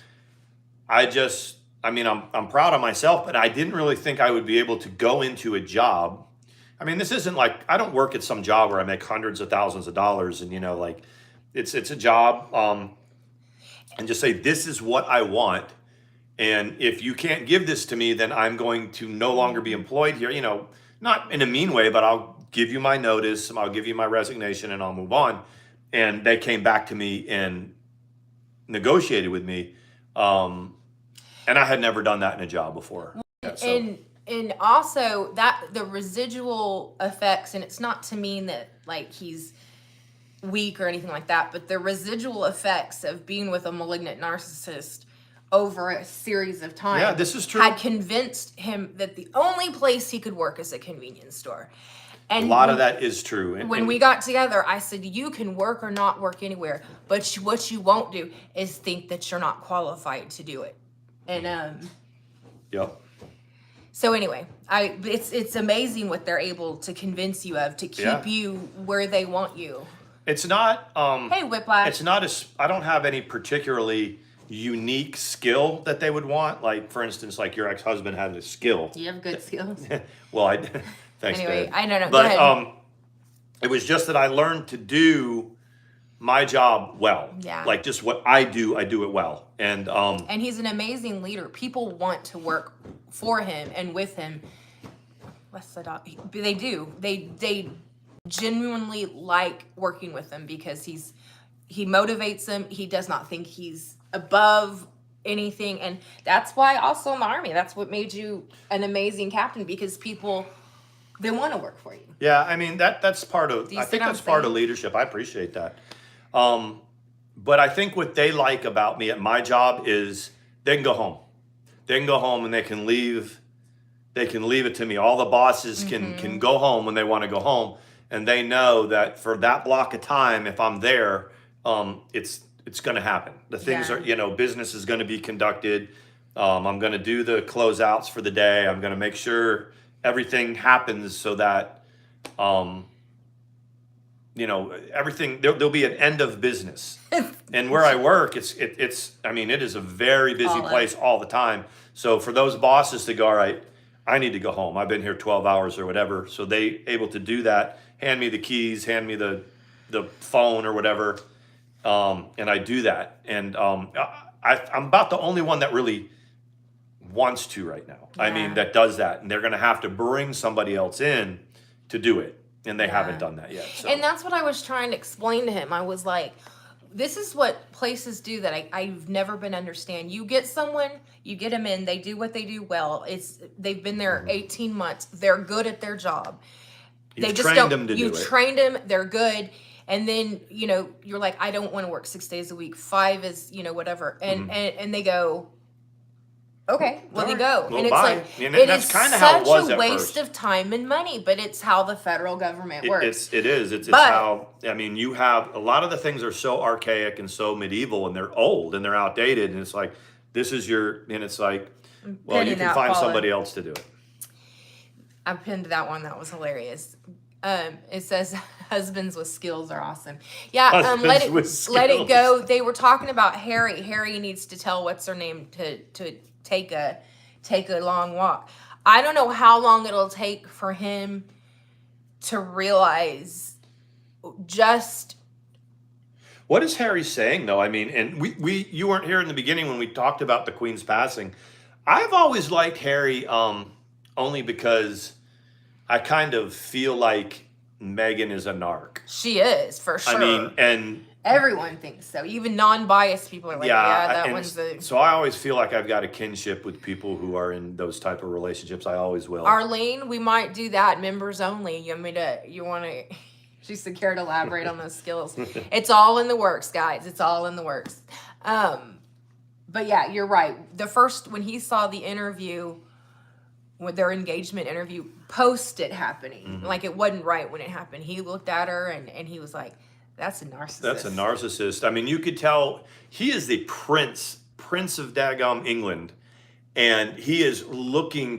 proud of myself, but I didn't really think I would be able to go into a job. I mean, this isn't like, I don't work at some job where I make hundreds of thousands of dollars and, it's a job, and just say, this is what I want. And if you can't give this to me, then I'm going to no longer be employed here, not in a mean way, but I'll give you my notice, I'll give you my resignation and I'll move on. And they came back to me and negotiated with me. And I had never done that in a job before. And also that the residual effects, and it's not to mean that like he's weak or anything like that, but the residual effects of being with a malignant narcissist over a series of time. Yeah, this is true. Had convinced him that the only place he could work is a convenience store. And a lot of that is true. When we got together, I said, you can work or not work anywhere, but what you won't do is think that you're not qualified to do it. And Yep. So anyway, it's amazing what they're able to convince you of to keep you where they want you. It's not. Hey, Whiplash. It's not I don't have any particularly unique skill that they would want. Like for instance, like your ex-husband had a skill. Do you have good skills? Well, thanks. Anyway, babe. I don't know. But Go ahead. it was just that I learned to do my job well. Yeah. Like just what I do it well. And he's an amazing leader. People want to work for him and with him. What's the dog? They do. They genuinely like working with him because he motivates them. He does not think he's above anything, and that's why also in the Army, that's what made you an amazing captain, because people, they want to work for you. Yeah, I mean that's part of. I think that's part of leadership. I appreciate that. But I think what they like about me at my job is they can go home. They can go home and they can leave. They can leave it to me. All the bosses can go home when they want to go home, and they know that for that block of time, if I'm there, it's going to happen. The things are, business is going to be conducted. I'm going to do the closeouts for the day. I'm going to make sure everything happens so that, everything, there'll be an end of business. And where I work, it is a very busy place all the time. So for those bosses to go, all right, I need to go home. I've been here 12 hours or whatever. So they able to do that, hand me the keys, hand me the phone or whatever. And I do that. And I'm about the only one that really wants to right now. Yeah. I mean, that does that. And they're going to have to bring somebody else in to do it. And they haven't done that yet. So. And that's what I was trying to explain to him. I was like, this is what places do that I've never been understand. You get someone, you get them in, they do what they do well. They've been there 18 months. They're good at their job. You've trained them to do it. You trained them, they're good. And then, you're like, I don't want to work 6 days a week. 5 is, whatever. And they go, Okay, well, you go. Well, and it's bye. like, And it that's is kind of how it was such a at waste first. of time and money, but it's how the federal government works. It is. It's But- how, I mean, you have, a lot of the things are so archaic and so medieval and they're old and they're outdated. And it's like, this is and it's like, well, you can find somebody else to do it. I pinned that one. That was hilarious. It says husbands with skills are awesome. Yeah, let it go. They were talking about Harry. Harry needs to tell what's her name to take a long walk. I don't know how long it'll take for him to realize just. What is Harry saying though? I mean, and you weren't here in the beginning when we talked about the Queen's passing. I've always liked Harry only because I kind of feel like Meghan is a narc. She is, for sure. I mean, and everyone thinks so. Even non-biased people are like, yeah that one's the... So I always feel like I've got a kinship with people who are in those type of relationships. I always will. Arlene, we might do that. Members only. You want to... She's scared to elaborate on those skills. It's all in the works, guys. It's all in the works. But yeah, you're right. When he saw the interview, with their engagement interview, post it happening, like it wasn't right when it happened. He looked at her and he was like, "That's a narcissist." That's a narcissist. I mean, you could tell he is the prince of daggum England, and he is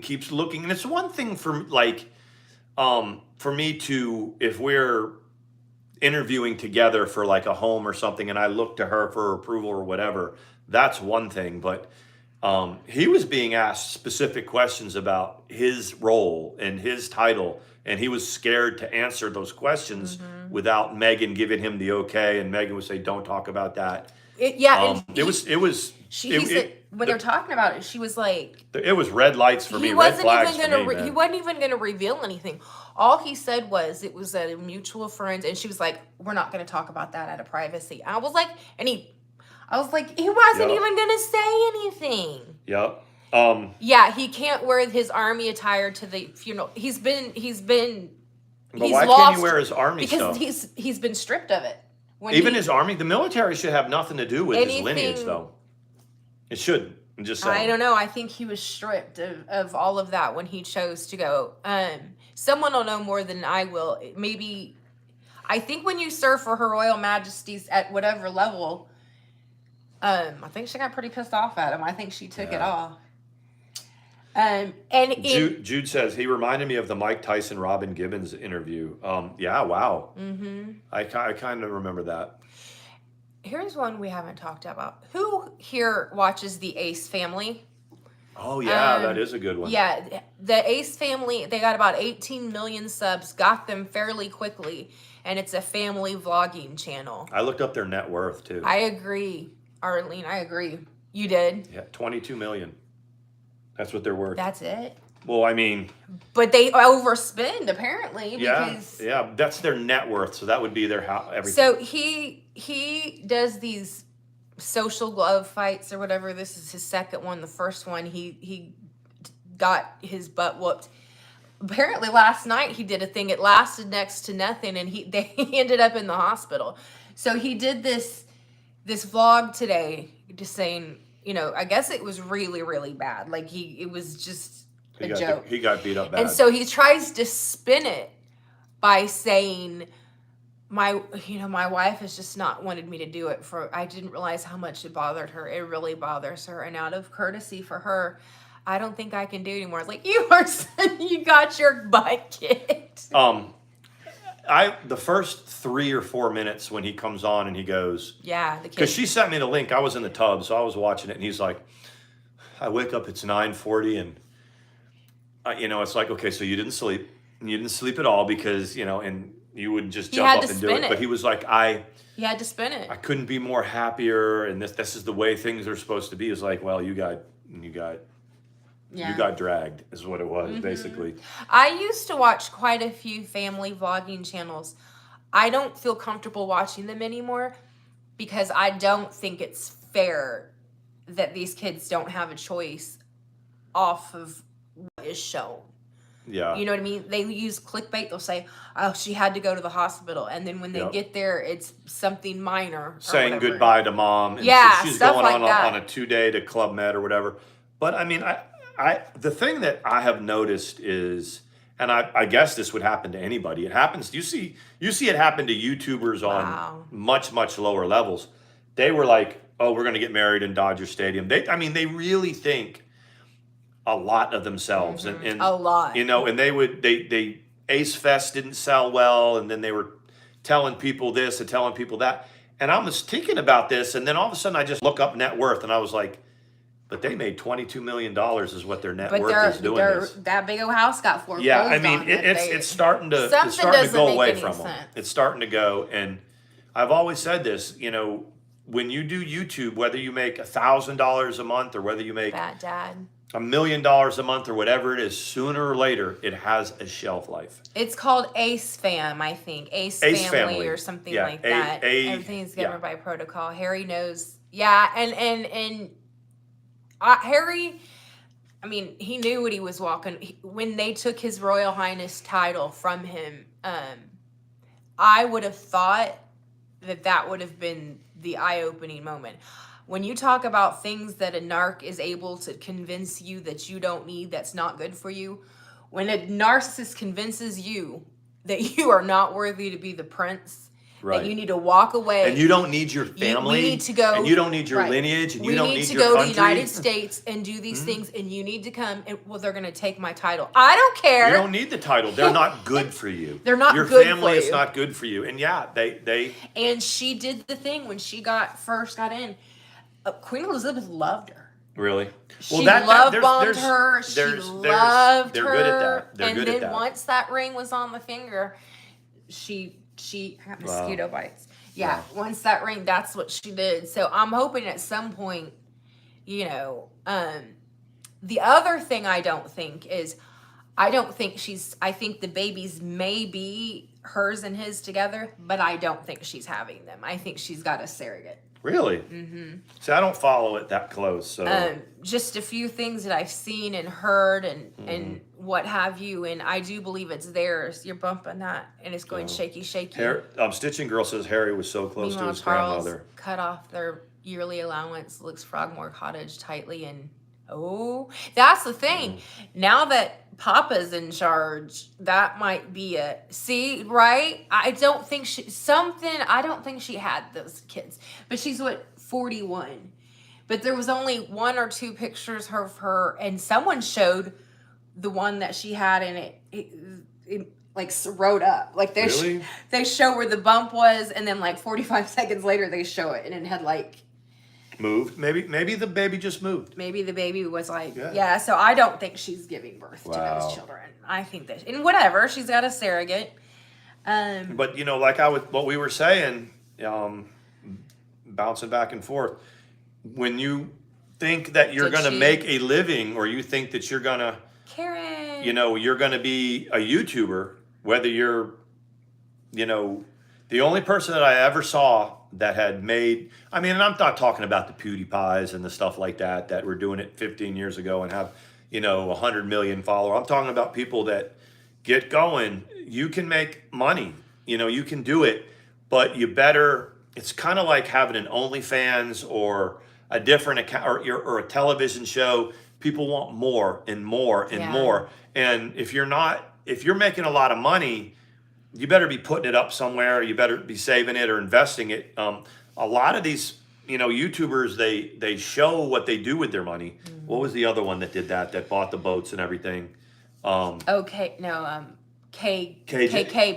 keeps looking. And it's one thing for me to, if we're interviewing together for like a home or something, and I look to her for approval or whatever, that's one thing. But he was being asked specific questions about his role and his title, and he was scared to answer those questions without Meghan giving him the okay, and Meghan would say, "Don't talk about that." When they're talking about it, she was like, it was red lights for me, red flags for me, he wasn't even going to reveal anything. All he said was it was a mutual friend, and she was like, "We're not going to talk about that out of privacy." I was like, he wasn't even going to say anything. Yep. Yeah, he can't wear his army attire to the funeral. He's But why can't he wear his army stuff? Because he's been stripped of it. His army, the military should have nothing to do with his lineage, though. It shouldn't. I'm just saying. I don't know. I think he was stripped of all of that when he chose to go. Someone will know more than I will. Maybe, I think when you serve for Her Royal Majesties at whatever level, I think she got pretty pissed off at him. I think she took it all. Jude says he reminded me of the Mike Tyson Robin Gibbons interview. Yeah, wow. I kind of remember that. Here's one we haven't talked about. Who here watches the Ace Family? Oh yeah, that is a good one. Yeah, the Ace Family, they got about 18 million subs, got them fairly quickly, and it's a family vlogging channel. I looked up their net worth too. I agree, Arlene, I agree. You did? Yeah, 22 million. That's what they're worth. That's it? Well, I mean... But they overspend, apparently. Yeah, that's their net worth, so that would be their everything. So he does these social glove fights or whatever. This is his second one. The first one, he got his butt whooped. Apparently last night he did a thing. It lasted next to nothing, and he ended up in the hospital. So he did this vlog today, just saying... I guess it was really, really bad. Like it was just a joke. He got beat up bad. And so he tries to spin it by saying, my wife has just not wanted me to do it I didn't realize how much it bothered her. It really bothers her. And out of courtesy for her, I don't think I can do it anymore. It's like, you got your butt kicked. The first 3 or 4 minutes when he comes on and he goes, yeah, the kid. Because she sent me the link. I was in the tub, so I was watching it, and he's like, I wake up, it's 9:40, and it's like, okay, so you didn't sleep, and you didn't sleep at all because and you would just jump up and do it. But he was like, he had to spin it. I couldn't be more happier, and this is the way things are supposed to be. It's like, well, you got dragged, is what it was, basically. I used to watch quite a few family vlogging channels. I don't feel comfortable watching them anymore because I don't think it's fair that these kids don't have a choice off of what is shown. Yeah. You know what I mean? They use clickbait. They'll say, oh, she had to go to the hospital. And then when they get there, it's something minor. Saying goodbye to mom. And yeah, she's stuff going like that. on a 2-day to Club Med or whatever. But I mean, the thing that I have noticed is, and I guess this would happen to anybody. It happens. You see it happen to YouTubers Wow. on much lower levels. They were like, "Oh, we're going to get married in Dodger Stadium." They really think a lot of themselves, and A lot. you know, and they Ace Fest didn't sell well, and then they were telling people this and telling people that, and I was thinking about this, and then all of a sudden I just look up net worth, and I was like, but they made $22 million is what their net worth is doing this. That big old house got foreclosed. Yeah, I mean, on it's starting to go away from them. It's starting to go, and I've always said this, you know, when you do YouTube, whether you make $1,000 a month or whether you make Bad Dad. $1 million a month or whatever it is, sooner or later it has a shelf life. It's called Ace Fam, I think. Ace Family or something like that. Everything's governed by protocol. Harry knows. Yeah, and Harry, I mean, he knew what he was walking. When they took his Royal Highness title from him, I would have thought that would have been the eye-opening moment. When you talk about things that a narc is able to convince you that you don't need, that's not good for you, when a narcissist convinces you that you are not worthy to be the prince, right, that you need to walk away, and you don't need your family, we need to go, and you don't need your right, lineage, and you don't need to your go country. to the United States and do these things, and you need to come, and well, they're going to take my title. I don't care. You don't need the title. They're not good for you. They're not your good family for is you. not good for you. And yeah, they And she did the thing when she first got in. Queen Elizabeth loved her. Really? She love-bombed her. She loved they're her. Good at that. They're and good then at that. once that ring was on the finger, she got mosquito bites. Yeah, once that ring, that's what she did. So I'm hoping at some point, you know, the other thing I don't think is, I think the babies may be hers and his together, but I don't think she's having them. I think she's got a surrogate. Really? Mm-hmm. See, I don't follow it that close. So just a few things that I've seen and heard and what have you, and I do believe it's theirs. You're bumping that, and it's going shaky. Stitching Girl says Harry was so close Meanwhile, to his Charles grandmother. cut off their yearly allowance, looks Frogmore Cottage tightly, and that's the thing. Now that Papa's in charge, that might be right? I don't think she had those kids. But she's 41. But there was only one or two pictures of her, and someone showed the one that she had, and it like wrote up. Like they show where the bump was, and then like 45 seconds later they show it, and it had like moved. Maybe the baby just moved. Maybe the baby was like, so I don't think she's giving birth to those children. I think that, and whatever, she's got a surrogate. But you know, like what we were saying, bouncing back and forth, when you think that you're going to make a living, or you think that you're going to, Karen, you're going to be a YouTuber, whether you're, the only person that I ever saw that had made, I mean, and I'm not talking about the PewDiePies and the stuff like that were doing it 15 years ago and have, 100 million followers. I'm talking about people that get going. You can make money, you can do it, but you better, it's kind of like having an OnlyFans or a different account or a television show. People want more and more and more. And if you're making a lot of money, you better be putting it up somewhere. You better be saving it or investing it. A lot of these, YouTubers, they show what they do with their money. Mm-hmm. What was the other one that did that bought the boats and everything? KK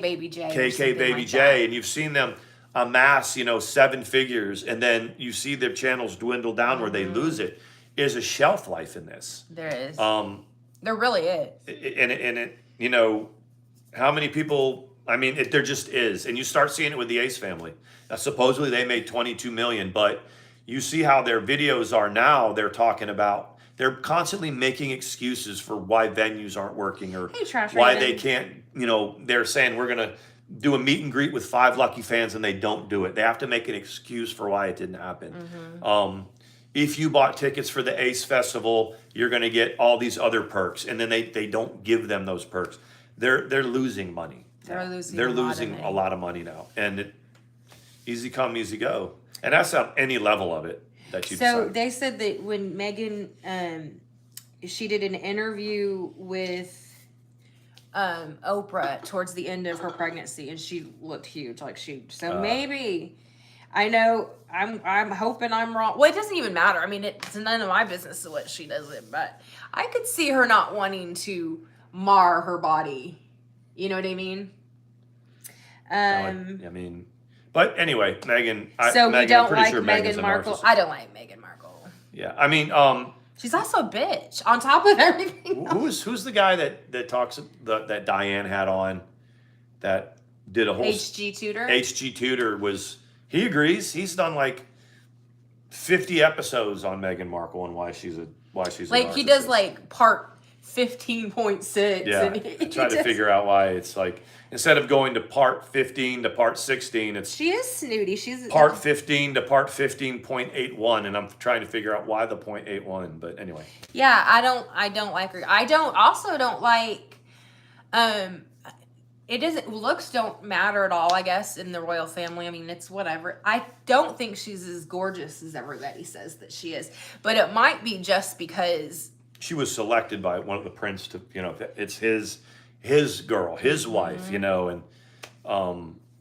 Baby J. KK Baby J. And you've seen them amass, 7 figures, and then you see their channels dwindle down where they lose it. There's a shelf life in this. There is. There really is. And how many people? I mean, there just is, and you start seeing it with the Ace family. Supposedly they made 22 million, but you see how their videos are now. They're constantly making excuses for why venues aren't working or why they can't. They're saying we're gonna do a meet and greet with 5 lucky fans, and they don't do it. They have to make an excuse for why it didn't happen. Mm-hmm. If you bought tickets for the Ace Festival, you're going to get all these other perks, and then they don't give them those perks. They're losing money. They're losing a lot of money now, and easy come, easy go, and that's on any level of it that you. So they said that when Meghan she did an interview with Oprah towards the end of her pregnancy, and she looked huge, like so maybe. I know I'm hoping I'm wrong. Well, it doesn't even matter. I mean, it's none of my business what she does it, but I could see her not wanting to mar her body. You know what I mean? I mean, but anyway, Meghan. So we don't I'm pretty like sure Meghan Meghan's Markle. I don't like Meghan Markle. Yeah, I mean, she's also a bitch. On top of everything, who's the guy that talks that Diane had on, that did a whole HG Tudor. HG Tudor he agrees. He's done like 50 episodes on Meghan Markle and why she's like he does like part 15.6. Yeah, and he try to figure out why it's like, instead of going to part 15 to part 16, it's she is snooty. She's part 15 to part 15.81, and I'm trying to figure out why the 0.81. But anyway, yeah, I don't like her. I don't like it doesn't, looks don't matter at all, I guess, in the royal family. I mean, it's whatever. I don't think she's as gorgeous as everybody says that she is, but it might be just because she was selected by one of the prince to, it's his girl, his wife, and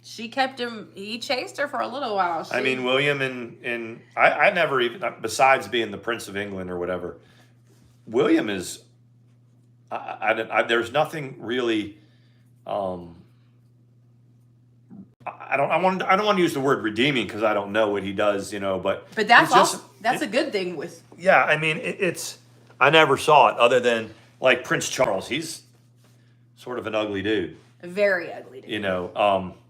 she kept him. He chased her for a little while. I mean, William and I never even, besides being the Prince of England or whatever, William is. There's nothing really. I don't want to use the word redeeming because I don't know what he does, but that's also that's a good thing with. Yeah, I mean, it's. I never saw it other than like Prince Charles. He's sort of an ugly dude. Very ugly dude.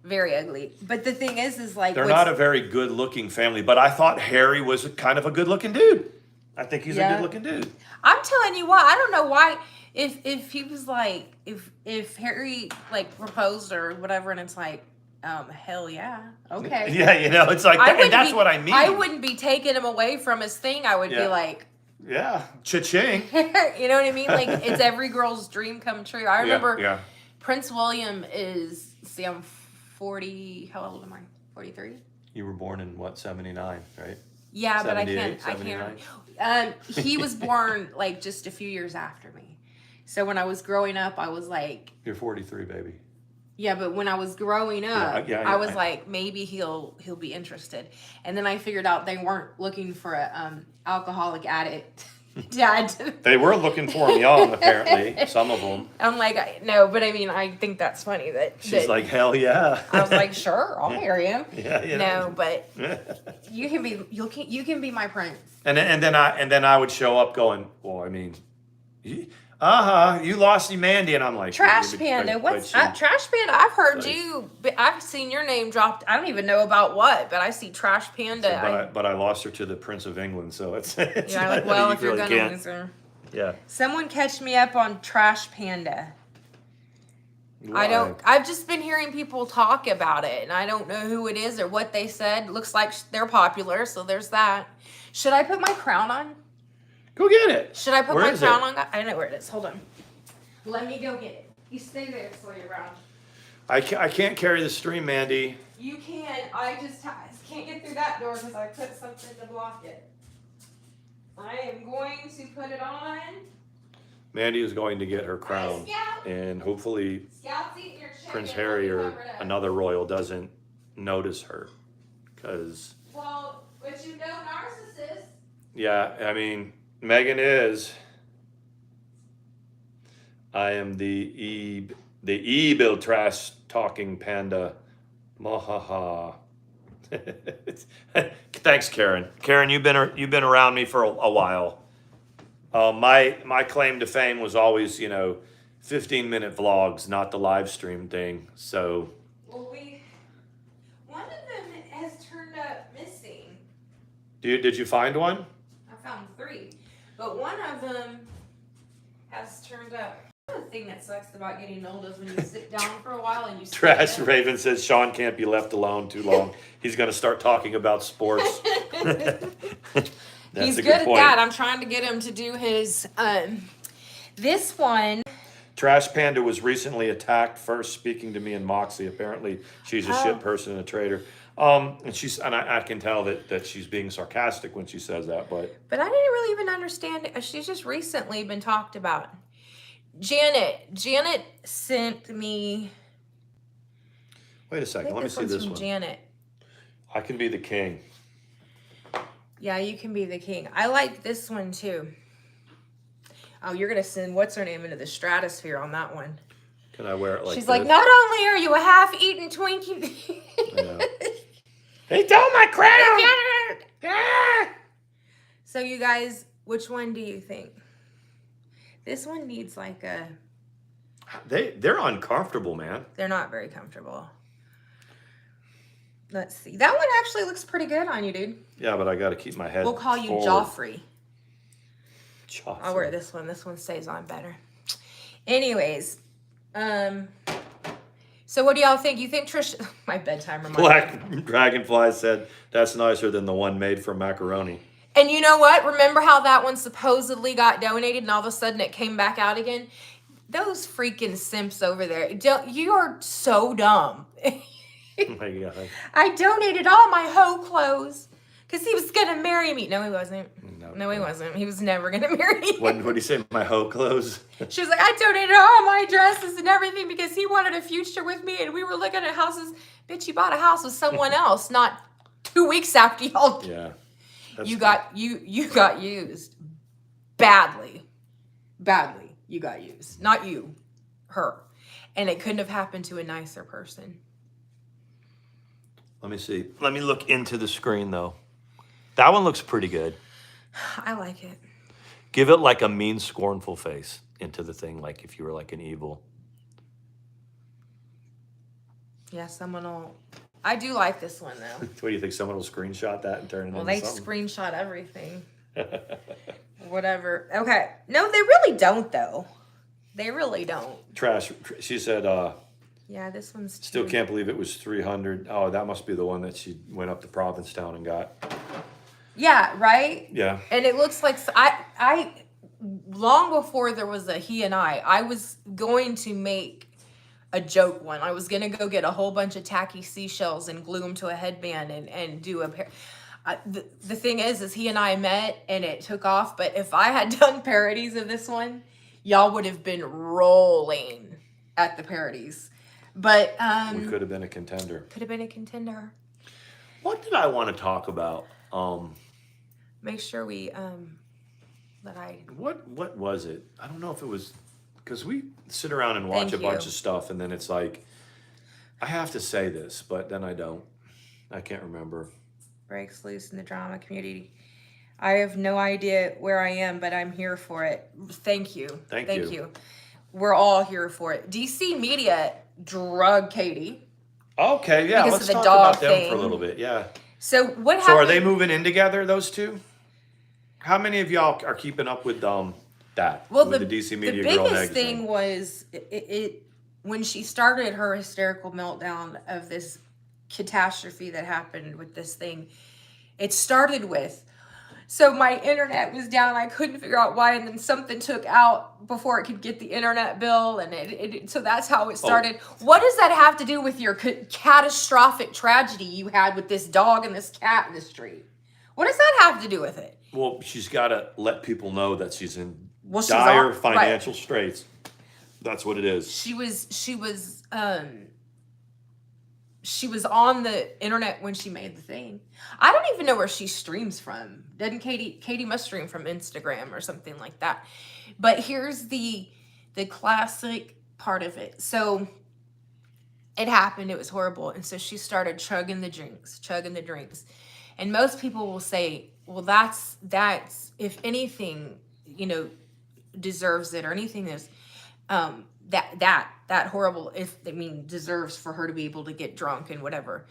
Very ugly. But the thing is like they're not a very good looking family. But I thought Harry was kind of a good looking dude. I think he's a good looking dude. I'm telling you what, I don't know why. If he was like, if Harry like proposed or whatever, and it's like, hell yeah, okay. Yeah, it's like, and that's what I mean. I wouldn't be taking him away from his thing. I would be like, yeah, cha-ching. You know what I mean? Like, it's every girl's dream come true. I remember Yeah. Prince William is, I'm 40, how old am I? 43? You were born in what, 79, right? Yeah, but I 79? can't. He was born like just a few years after me. So when I was growing up, I was like... You're 43, baby. Yeah, but when I was growing up, I was like, maybe he'll be interested. And then I figured out they weren't looking for a alcoholic addict dad. They were looking for him young, apparently, some of them. I'm like, no, but I mean, I think that's funny that... She's like, hell yeah. I was like, sure, I'll marry him. Yeah. No, but you can be my prince. And then I would show up going, well, I mean... you lost Mandi, and I'm like, Trash Panda. What's Trash Panda? I've heard you. I've seen your name dropped. I don't even know about what, but I see Trash Panda. But I lost her to the Prince of England, so it's yeah. Like, well, if you're gonna lose her, yeah. Someone catch me up on Trash Panda. Why? I've just been hearing people talk about it, and I don't know who it is or what they said. Looks like they're popular, so there's that. Should I put my crown on? Go get it. Should I put my crown on? I know where it is. Hold on. Let me go get it. You stay there, Sawyer Brown. I can't carry the stream, Mandi. You can. I just can't get through that door because I put something to block it. I am going to put it on. Mandi is going to get her crown. And hopefully Prince Harry or another royal doesn't notice her. Well, but you know narcissist. Yeah, I mean... Meghan is. I am the evil trash talking panda. Mahaha. Thanks, Karen. Karen, you've been around me for a while. My claim to fame was always 15-minute vlogs, not the live stream thing. So. Well, one of them has turned up missing. Did you find one? I found 3. But one of them has turned up. The thing that sucks about getting old is when you sit down for a while and you Trash Raven says Sean can't be left alone too long. He's going to start talking about sports. He's good at that. I'm trying to get him to do his... this one... Trash Panda was recently attacked, first speaking to me and Moxie. Apparently, she's a shit person and a traitor. And I can tell that she's being sarcastic when she says that, but I didn't really even understand it. She's just recently been talked about. Janet sent me. wait a second. Let me see this from one. Janet. I can be the king. Yeah, you can be the king. I like this one too. Oh, you're gonna send what's her name into the stratosphere on that one. Can I wear it like She's this? like, not only are you a half-eaten Twinkie. Yeah. They stole my crown. So you guys, which one do you think? This one needs like a. They're uncomfortable, man. They're not very comfortable. Let's see. That one actually looks pretty good on you, dude. Yeah, but I got to keep my head. We'll call you forward. Joffrey. Joffrey. I'll wear this one. This one stays on better. Anyways, so what do y'all think? You think Trish? My bedtime reminder. Black Dragonfly said that's nicer than the one made from macaroni. And you know what? Remember how that one supposedly got donated and all of a sudden it came back out again? Those freaking simps over there. You are so dumb. Oh my God. I donated all my hoe clothes because he was going to marry me. No, he wasn't. No, he wasn't. He was never going to marry me. What did he say? My hoe clothes? She was like, I donated all my dresses and everything because he wanted a future with me and we were looking at houses. Bitch, you bought a house with someone else, not 2 weeks after y'all. Yeah. You got used badly. You got used. Not you, her. And it couldn't have happened to a nicer person. Let me see. Let me look into the screen though. That one looks pretty good. I like it. Give it like a mean, scornful face into the thing, like if you were like an evil. Yeah, someone will. I do like this one though. What do you think? Someone will screenshot that and turn it into something? Well, they screenshot everything. Whatever. Okay. No, they really don't though. They really don't. Trash. She said, yeah, this one's still can't believe it was 300. Oh, that must be the one that she went up to Provincetown and got. Yeah, right? Yeah. And it looks like I long before there was a he and I was going to make a joke one. I was going to go get a whole bunch of tacky seashells and glue them to a headband and do a pair. The thing is he and I met and it took off. But if I had done parodies of this one, y'all would have been rolling at the parodies. But we could have been a contender. Could have been a contender. What did I want to talk about? Make sure we What was it? I don't know if it was because we sit around and watch a bunch of stuff and then it's like I have to say this, but then I don't. I can't remember. Breaks loose in the drama community. I have no idea where I am, but I'm here for it. Thank you. Thank you. We're all here for it. DC Media drug Katie. Okay, yeah. Because Let's of the talk dog about them thing. for a little bit. Yeah. So what happened? So are they moving in together, those two? How many of y'all are keeping up with that? Well, with the DC Media the Girl biggest Meg thing was it when she started her hysterical meltdown of this catastrophe that happened with this thing. It started with, so my internet was down. I couldn't figure out why, and then something took out before it could get the internet bill, and so that's how it started. Oh. What does that have to do with your catastrophic tragedy you had with this dog and this cat in the street? What does that have to do with it? Well, she's got to let people know that she's in dire financial straits. That's what it is. She was on the internet when she made the thing. I don't even know where she streams from. Doesn't Katie must stream from Instagram or something like that. But here's the classic part of it. So it happened, it was horrible. And so she started chugging the drinks. And most people will say, well, that's if anything, deserves it or anything is that horrible, deserves for her to be able to get drunk and whatever.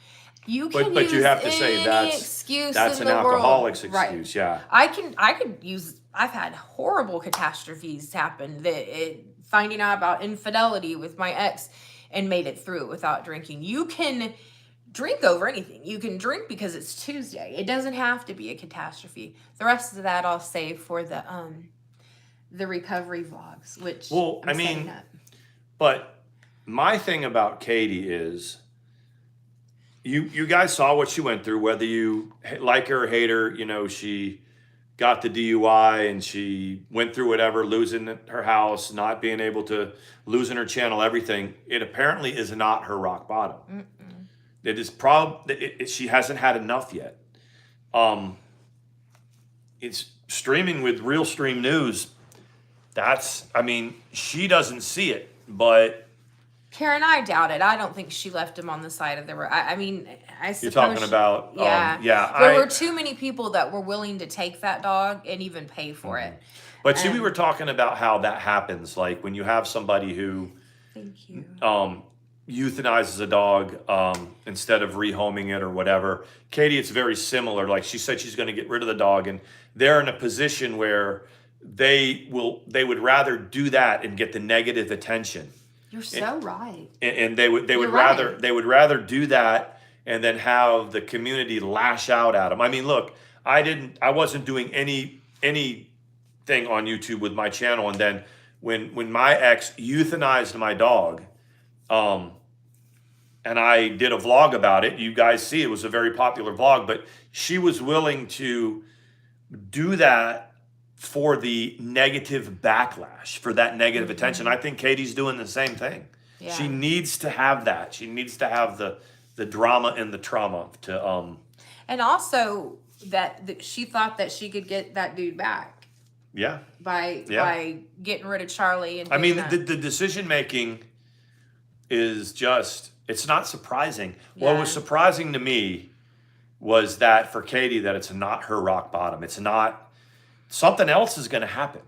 You can but use you have to say that's an alcoholic's excuse, right. Yeah. I could use. I've had horrible catastrophes happen. Finding out about infidelity with my ex and made it through without drinking. You can drink over anything. You can drink because it's Tuesday. It doesn't have to be a catastrophe. The rest of that I'll save for the recovery vlogs, which I'm setting up. But my thing about Katie is, you guys saw what she went through, whether you like her or hate her. You know, she got the DUI and she went through whatever, losing her house, not being able to, losing her channel, everything. It apparently is not her rock bottom. It is she hasn't had enough yet. It's streaming with Real Stream News. She doesn't see it, but Karen, I doubt it. I don't think she left him on the side of the road. I suppose you're talking about, there were too many people that were willing to take that dog and even pay for it. But see, we were talking about how that happens. Like when you have somebody who, thank you, euthanizes a dog instead of rehoming it or whatever. Katie, it's very similar. Like she said, she's going to get rid of the dog, and they're in a position where they would rather do that and get the negative attention. You're so right. And they would rather do that and then have the community lash out at them. I mean, look, I wasn't doing anything on YouTube with my channel, and then when my ex euthanized my dog, and I did a vlog about it. You guys see it was a very popular vlog, but she was willing to do that for the negative backlash, for that negative attention. I think Katie's doing the same thing. Yeah. She needs to have that. She needs to have the drama and the trauma to and also that she thought that she could get that dude back. Yeah. By getting rid of Charlie. And the decision making is just, it's not surprising. Yeah. What was surprising to me was that for Katie, that it's not her rock bottom. It's not, something else is going to happen.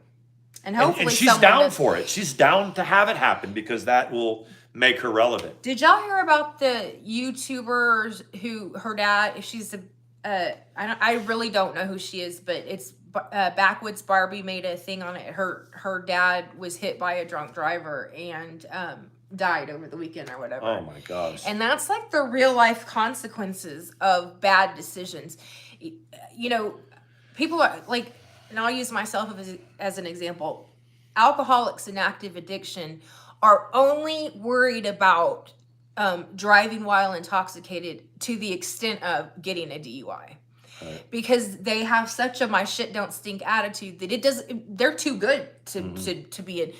And hopefully and she's down for it. She's down to have it happen because that will make her relevant. Did y'all hear about the YouTubers who her dad, she's I really don't know who she is, but it's Backwoods Barbie made a thing on it. Her dad was hit by a drunk driver and died over the weekend or whatever. Oh my gosh. And that's like the real life consequences of bad decisions. You know, people are like, and I'll use myself as an example. Alcoholics in active addiction are only worried about driving while intoxicated to the extent of getting a DUI. Right. Because they have such a my shit don't stink attitude that they're too good to be in.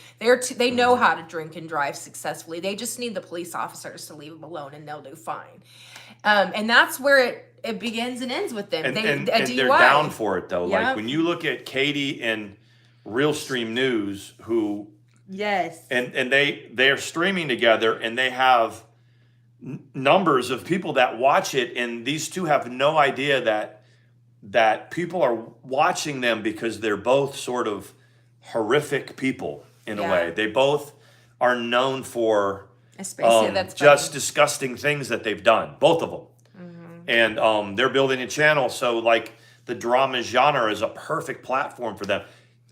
They know how to drink and drive successfully. They just need the police officers to leave them alone and they'll do fine. And that's where it begins and ends with them. And DUI. They're down for it though. Yep. Like when you look at Katie and Real Stream News, who yes, and they're streaming together and they have numbers of people that watch it, and these two have no idea that people are watching them because they're both sort of horrific people in a way. They both are known for just disgusting things that they've done, both of them. And they're building a channel, so like the drama genre is a perfect platform for them.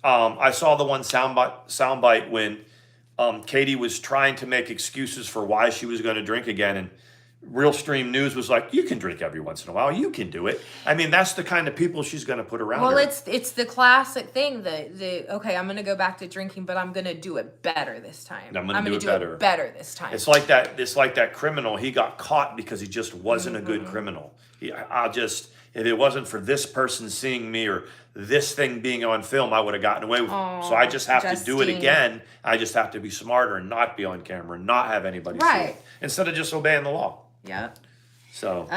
I saw the one soundbite when Katie was trying to make excuses for why she was going to drink again, and Real Stream News was like, you can drink every once in a while. You can do it. I mean, that's the kind of people she's going to put around her. Well, it's the classic thing. Okay, I'm going to go back to drinking, but I'm going to do it better this time. I'm going to do it better this time. It's like that criminal. He got caught because he just wasn't a good criminal. If it wasn't for this person seeing me or this thing being on film, I would have gotten away with it. So I just have to do it again. I just have to be smarter and not be on camera and not have anybody see it instead of just obeying the law. Yeah. So.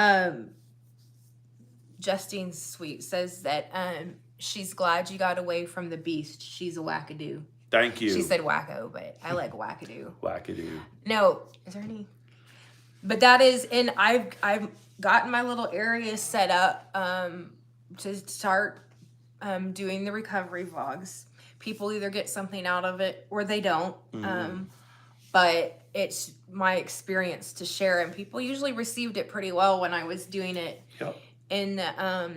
Justine Sweet says that she's glad you got away from the beast. She's a wackadoo. Thank you. She said wacko, but I like wackadoo. Wackadoo. No, is there any? But that is, and I've gotten my little area set up to start doing the recovery vlogs. People either get something out of it or they don't. But it's my experience to share, and people usually received it pretty well when I was doing it. Yep. In the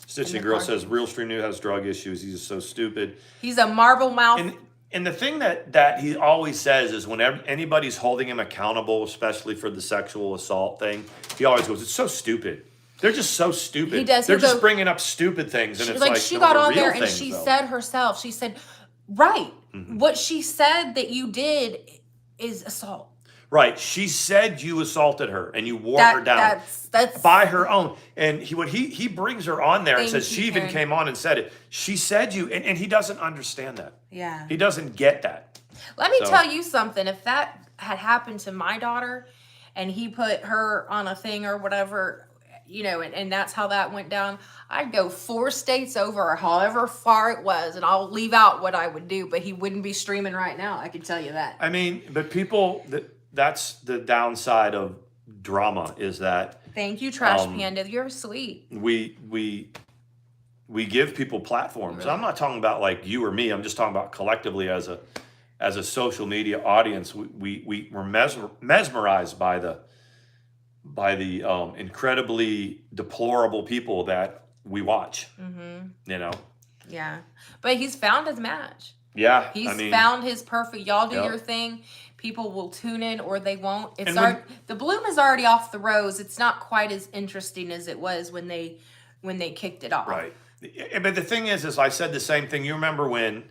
Stitching Girl says Real Stream News has drug issues. He's so stupid. He's a marble mouth. And the thing that he always says is whenever anybody's holding him accountable, especially for the sexual assault thing, he always goes, "It's so stupid." They're just so stupid. He does. They're just bringing up stupid things, and it's like she got on there and she said herself. She said, "Right, what she said that you did is assault." Right. She said you assaulted her and you wore her down. That's by her own. And he brings her on there and says you, she even Karen. came on and said it. She said you, and he doesn't understand that. Yeah. He doesn't get that. Let me tell you something. If that had happened to my daughter and he put her on a thing or whatever, you know, and that's how that went down, I'd go 4 states over or however far it was, and I'll leave out what I would do, but he wouldn't be streaming right now. I can tell you that. I mean, but people, that's the downside of drama is that. Thank you, Trash Panda. You're sweet. We give people platforms. Really? I'm not talking about like you or me. I'm just talking about collectively as a social media audience. We're mesmerized by the incredibly deplorable people that we watch. Mm-hmm. You know. Yeah, but he's found his match. Yeah, he's found his perfect. Y'all do your thing. People will tune in or they won't. The bloom is already off the rose. It's not quite as interesting as it was when they kicked it off. Right. But the thing is I said the same thing. You remember when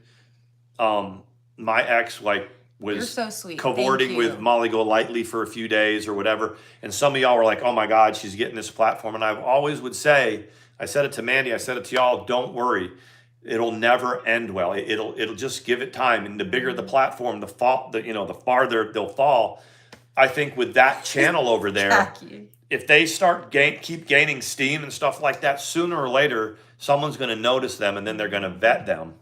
my ex was You're so sweet. cavorting with Molly Golightly for a few days or whatever, and some of y'all were like, "Oh my God, she's getting this platform." And I always would say, I said it to Mandi, I said it to y'all, don't worry. It'll never end well. It'll just give it time. And the bigger the platform, the farther they'll fall. I think with that channel over there, if they start keep gaining steam and stuff like that, sooner or later, someone's going to notice them, and then they're going to vet them,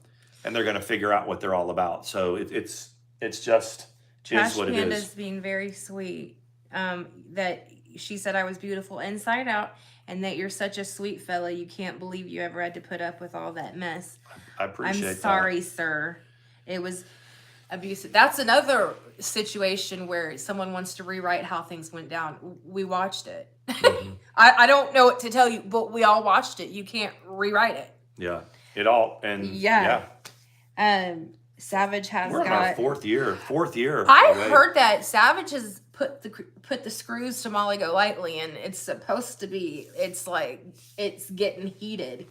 and they're going to figure out what they're all about. So it's just Trash what it is. Panda's being very sweet. That she said I was beautiful inside out, and that you're such a sweet fella. You can't believe you ever had to put up with all that mess. I appreciate that. I'm sorry, sir. It was abusive. That's another situation where someone wants to rewrite how things went down. We watched it. Mm-hmm. I don't know what to tell you, but we all watched it. You can't rewrite it. Yeah. It all, and yeah. Savage has We're in our fourth year. I heard that Savage has put the screws to Molly Golightly, and it's supposed to be. It's like it's getting heated.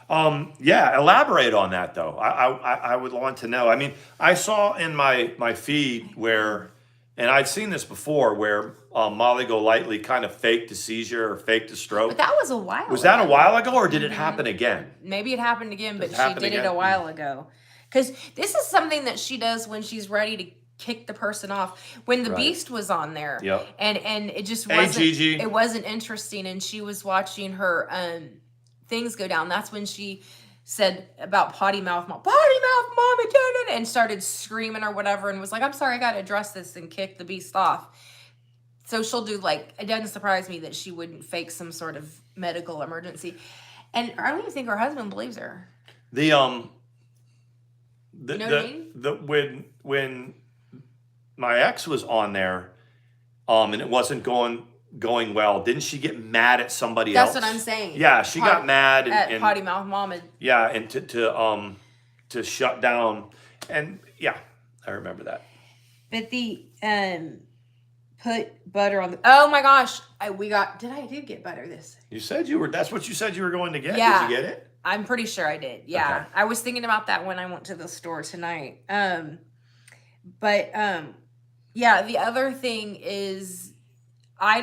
Yeah, elaborate on that though. I would want to know. I mean, I saw in my feed where, and I'd seen this before, where Molly Golightly kind of faked a seizure or faked a stroke. But that was a while. Was that a while ago, or did it happen again? Maybe it happened again, but she did it a while ago. Because this is something that she does when she's ready to kick the person off. When the Beast was on there, and it just wasn't. It wasn't interesting, and she was watching her things go down. That's when she said about potty mouth, mommy, and started screaming or whatever, and was like, "I'm sorry, I got to address this," and kick the Beast off. So she'll do it doesn't surprise me that she wouldn't fake some sort of medical emergency, and I don't even think her husband believes her. You know what I mean? When my ex was on there, and it wasn't going well, didn't she get mad at somebody else? That's what I'm saying. Yeah, she got mad at Potty Mouth Mom. Yeah, and to shut down, and yeah, I remember that. But the put butter on the. Oh my gosh, I did get butter this. You said that's what you said you were going to get. Yeah. Did you get it? I'm pretty sure I did. Yeah. Okay. I was thinking about that when I went to the store tonight. Yeah, the other thing is I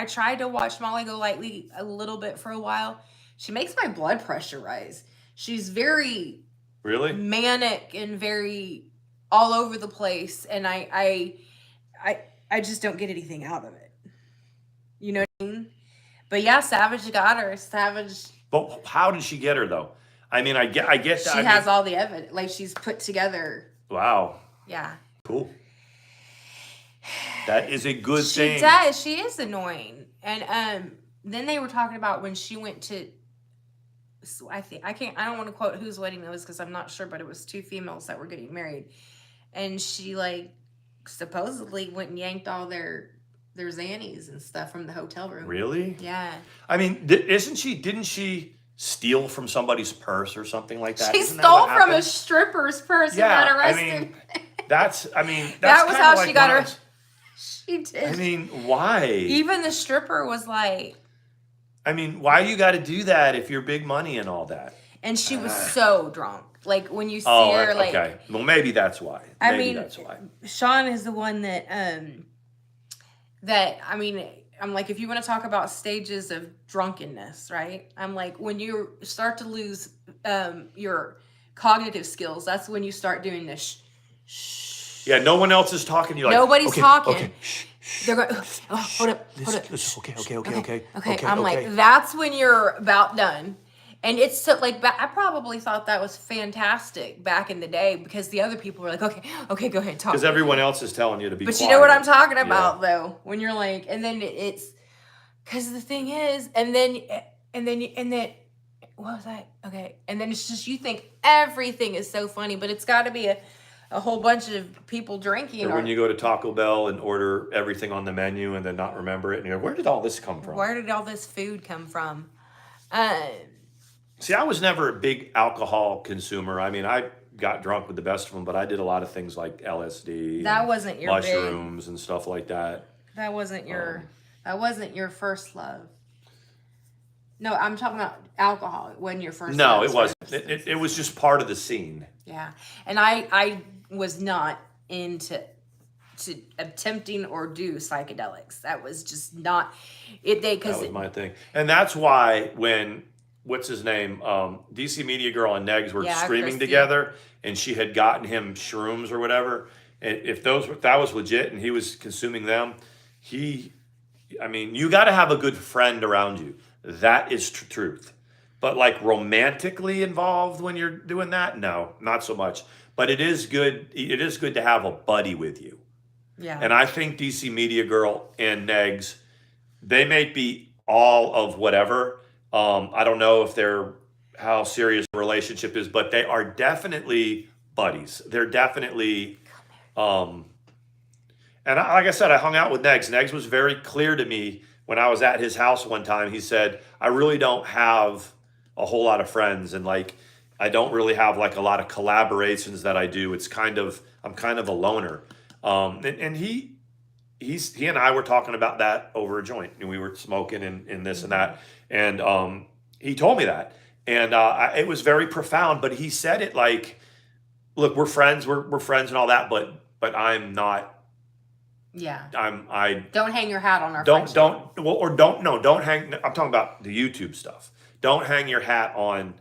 tried to watch Molly Golightly a little bit for a while. She makes my blood pressure rise. She's very really manic and very all over the place, and I just don't get anything out of it. You know what I mean? But yeah, Savage got her. Savage. But how did she get her though? I mean, I get that. She has all the evidence. Like, she's put together. Wow. Yeah. Cool. That is a good thing. She does. She is annoying. And then they were talking about when she went to. I don't want to quote whose wedding it was because I'm not sure, but it was 2 females that were getting married, and she supposedly went and yanked all their Xannies and stuff from the hotel room. Really? Yeah. I mean, didn't she steal from somebody's purse or something like that? She stole from a stripper's purse and got arrested. That was how she got her. She did. I mean, why? Even the stripper was like. I mean, why you got to do that if you're big money and all that? And she was so drunk. Like, when you see her, like. Okay. Well, maybe that's why. That's why. Sean is the one that that, I mean, I'm like, if you want to talk about stages of drunkenness, right? I'm like, when you start to lose your cognitive skills, that's when you start doing this. Yeah, no one else is talking. You're like, nobody's okay, talking. Okay. They're going, oh, hold up. Okay. I'm like, that's when you're about done. And it's so, like, I probably thought that was fantastic back in the day because the other people were like, okay, go ahead, talk. Because everyone else is telling you to be But quiet. you know what I'm talking about, though, when you're like, and then it's, because the thing is, and then, what was that? Okay. And then it's just, you think everything is so funny, but it's got to be a whole bunch of people drinking. Or when you go to Taco Bell and order everything on the menu and then not remember it, and you're like, where did all this come from? Where did all this food come from? See, I was never a big alcohol consumer. I mean, I got drunk with the best of them, but I did a lot of things like LSD. That wasn't your mushrooms and stuff like that. That wasn't your first love. No, I'm talking about alcohol. It wasn't your first love. No, it wasn't. It was just part of the scene. Yeah. And I was not into attempting or do psychedelics. That was just not it. That was my thing. And that's why when what's his name, DC Media Girl and Negs were streaming together, and she had gotten him shrooms or whatever. And if that was legit and he was consuming them, I mean, you got to have a good friend around you. That is truth. But like romantically involved when you're doing that, no, not so much. But it is good. It is good to have a buddy with you. Yeah. And I think DC Media Girl and Negs, they may be all of whatever. I don't know if how serious the relationship is, but they are definitely buddies. They're definitely, like I said, I hung out with Negs. Negs was very clear to me when I was at his house one time. He said, I really don't have a whole lot of friends, and like, I don't really have like a lot of collaborations that I do. I'm kind of a loner. And he and I were talking about that over a joint, and we were smoking and this and that. And he told me that, and it was very profound. But he said it like, "Look, we're friends. We're friends and all that, but I'm not." Yeah. I don't hang your hat on our don't hang. I'm talking about the YouTube stuff. Don't hang your hat on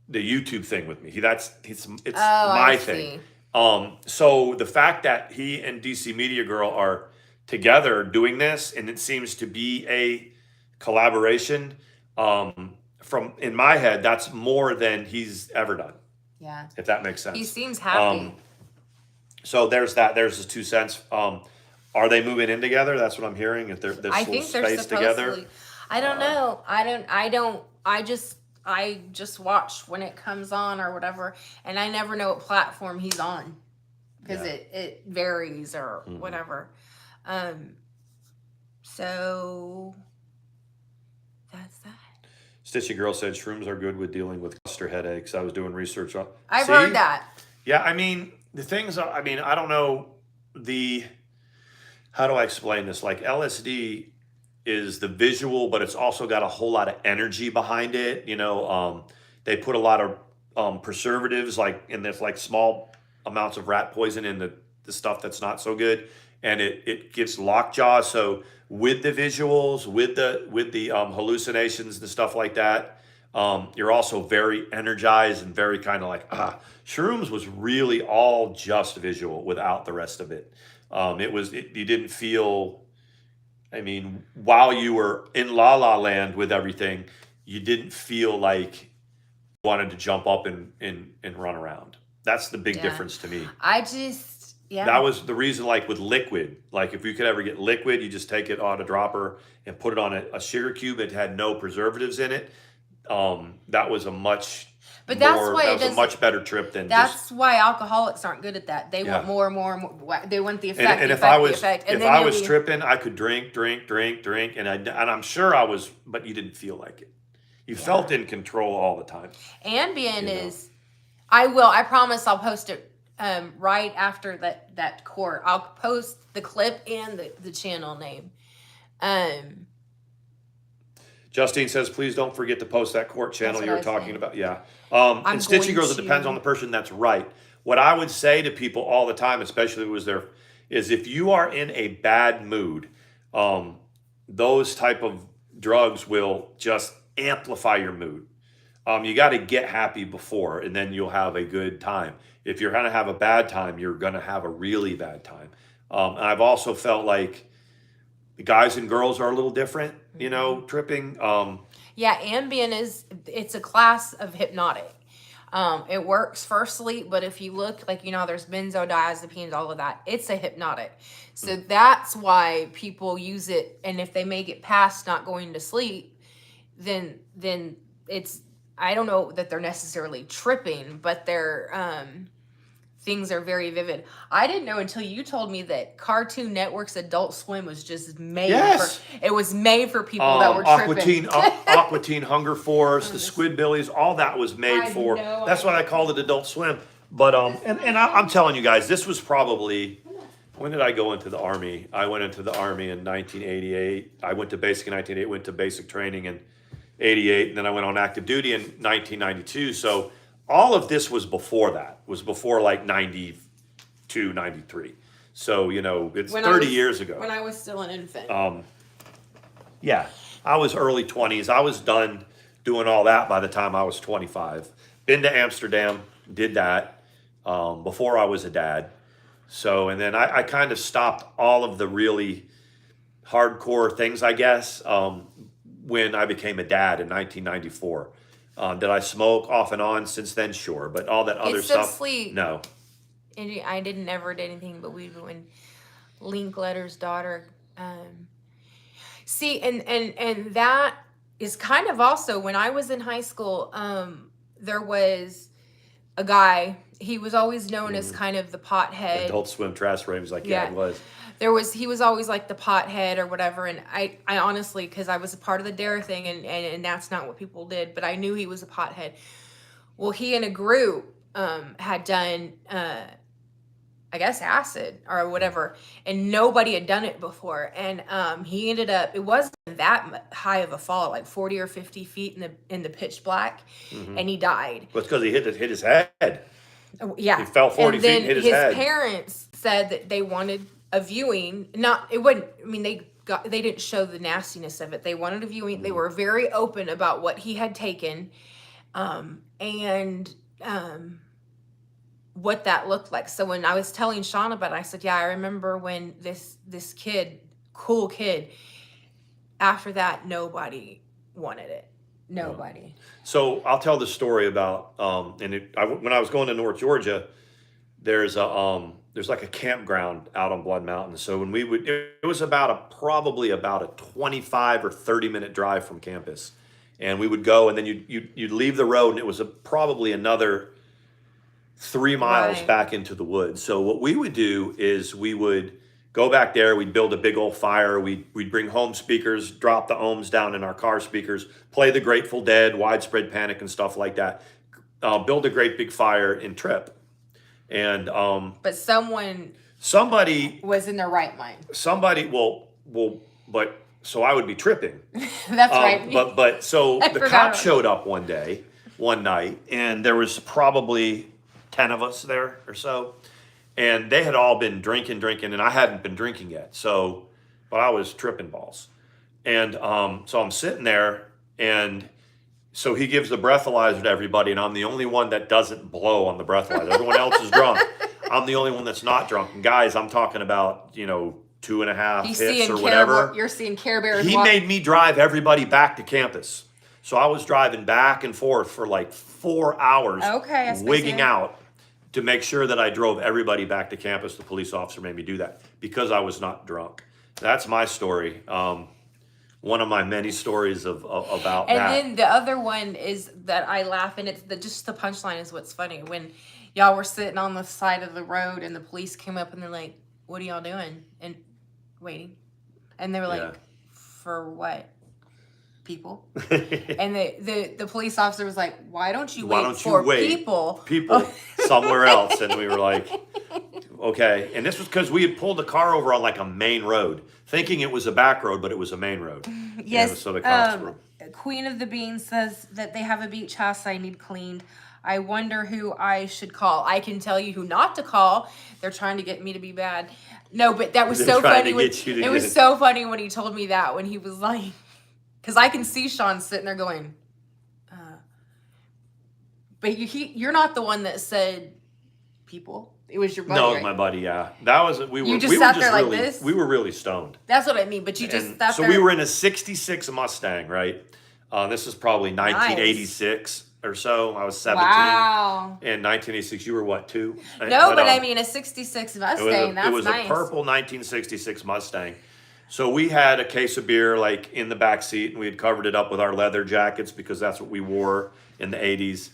the YouTube thing with me. It's my thing. So the fact that he and DC Media Girl are together doing this, and it seems to be a collaboration, from in my head, that's more than he's ever done. Yeah. If that makes sense. He seems happy. So there's that. There's his 2 cents. Are they moving in together? That's what I'm hearing. If they're I think they're space together. I don't know. I just watch when it comes on or whatever, and I never know what platform he's on because it varies or whatever. So that's that. Stitchy Girl said shrooms are good with dealing with cluster headaches. I was doing research on. I've heard that. Yeah, I mean the things. I mean, I don't know how do I explain this? Like LSD is the visual, but it's also got a whole lot of energy behind it. You know, they put a lot of preservatives, like in this, like small amounts of rat poison in the stuff that's not so good, and it gives lockjaw. So with the visuals, with the hallucinations and stuff like that, you're also very energized and very kind of like Shrooms was really all just visual without the rest of it. You didn't feel. I mean, while you were in La La Land with everything, you didn't feel like you wanted to jump up and run around. That's the big difference to me. That was the reason, like with liquid, like if you could ever get liquid, you just take it on a dropper and put it on a sugar cube. It had no preservatives in it. That was a much better trip than that's why alcoholics aren't good at that. They want more and more and more. They want the effect. And if I was tripping, I could drink, and I'm sure I was, but you didn't feel like it. You felt in control all the time. Ambien is. I promise. I'll post it right after that court. I'll post the clip and the channel name. Justine says, please don't forget to post that court channel you were talking about. Yeah. And Stitchy Girls, it depends on the person. That's right. What I would say to people all the time, especially if it was is if you are in a bad mood, those type of drugs will just amplify your mood. You got to get happy before, and then you'll have a good time. If you're going to have a bad time, you're going to have a really bad time. And I've also felt like guys and girls are a little different, you know, tripping. Yeah, Ambien it's a class of hypnotic. It works for sleep, but if you look, like, you know, there's benzodiazepines, all of that, it's a hypnotic. So that's why people use it. And if they make it past not going to sleep, then it's, I don't know that they're necessarily tripping, but they're, things are very vivid. I didn't know until you told me that Cartoon Network's Adult Swim was just made Yes. it was made for people that were tripping. Aqua Teen Hunger Force, the Squidbillies, all that was made for. know. That's why I called it Adult Swim. But I'm telling you guys, this was probably, when did I go into the Army? I went into the Army in 1988. I went to basic in 1988, went to basic training in 88, and then I went on active duty in 1992. So all of this was before that, was before like 92, 93. So, you know, it's 30 years ago. When I was still an infant. Yeah, I was early 20s. I was done doing all that by the time I was 25. Been to Amsterdam, did that before I was a dad. So, and then I kind of stopped all of the really hardcore things, I guess, when I became a dad in 1994. Did I smoke off and on since then? Sure. But all that other stuff, Sleep. no. And I didn't ever did anything but weed when Linkletter's daughter. See, and that is kind of also when I was in high school. There was a guy. He was always known as kind of the pothead. Adult Swim trash raves, like yeah, it was. He was always like the pothead or whatever, and I honestly, because I was a part of the dare thing, and that's not what people did, but I knew he was a pothead. Well, he and a group had done I guess acid or whatever, and nobody had done it before, and he ended up, it wasn't that high of a fall, like 40 or 50 feet in the pitch black, and he died. Well, it's because he hit his head. Yeah, he fell 40 feet and hit his head. His parents said that they wanted a viewing. They didn't show the nastiness of it. They wanted a viewing. They were very open about what he had taken, and what that looked like. So when I was telling Sean about it, I said, yeah, I remember when this kid, cool kid, after that, nobody wanted it. Nobody. So I'll tell the story about, when I was going to North Georgia, there's like a campground out on Blood Mountain. So when it was probably about a 25 or 30 minute drive from campus, and we would go, and then you'd leave the road, and it was probably another 3 miles back into the woods. So what we would do is we would go back there, we'd build a big old fire, we'd bring home speakers, drop the ohms down in our car speakers, play the Grateful Dead, Widespread Panic and stuff like that, build a great big fire and trip. And but somebody was in their right mind. But so I would be tripping. That's right. But so the cops showed up one night, and there was probably 10 of us there or so, and they had all been drinking, and I hadn't been drinking yet. So, but I was tripping balls, and so I'm sitting there, and so he gives the breathalyzer to everybody, and I'm the only one that doesn't blow on the breathalyzer. Everyone else is drunk. I'm the only one that's not drunk. And guys, I'm talking about 2.5 hits or whatever. You're seeing Care Bears. He made me drive everybody back to campus. So I was driving back and forth for like 4 hours, wigging out to make sure that I drove everybody back to campus. The police officer made me do that because I was not drunk. That's my story. One of my many stories about that. And then the other one is that I laugh, and it's just the punchline is what's funny. When y'all were sitting on the side of the road and the police came up and they're like, "What are y'all doing?" And waiting. And they were like, "For what? People?" And the police officer was like, "Why don't you wait for people? People somewhere else." And we were like, okay. And this was because we had pulled the car over on like a main road, thinking it was a back road, but it was a main road. Yes. So the cops were... Queen of the Bean says that they have a beach house I need cleaned. I wonder who I should call. I can tell you who not to call. They're trying to get me to be bad. No, but that was so funny. It was so funny when he told me that, when he was like, because I can see Sean sitting there going, but you're not the one that said people. It was your buddy. No, it was right? my buddy. Yeah, that was we were. You just we sat were there just like really, this? We were really stoned. That's what I mean. But you just sat there. So we were in a '66 Mustang, right? This is probably 1986 or so. I was 17. Wow. In 1986, you were what, 2? No, but I mean a '66 Mustang. That's it was nice. a purple 1966 Mustang. So we had a case of beer like in the back seat, and we had covered it up with our leather jackets because that's what we wore in the 80s.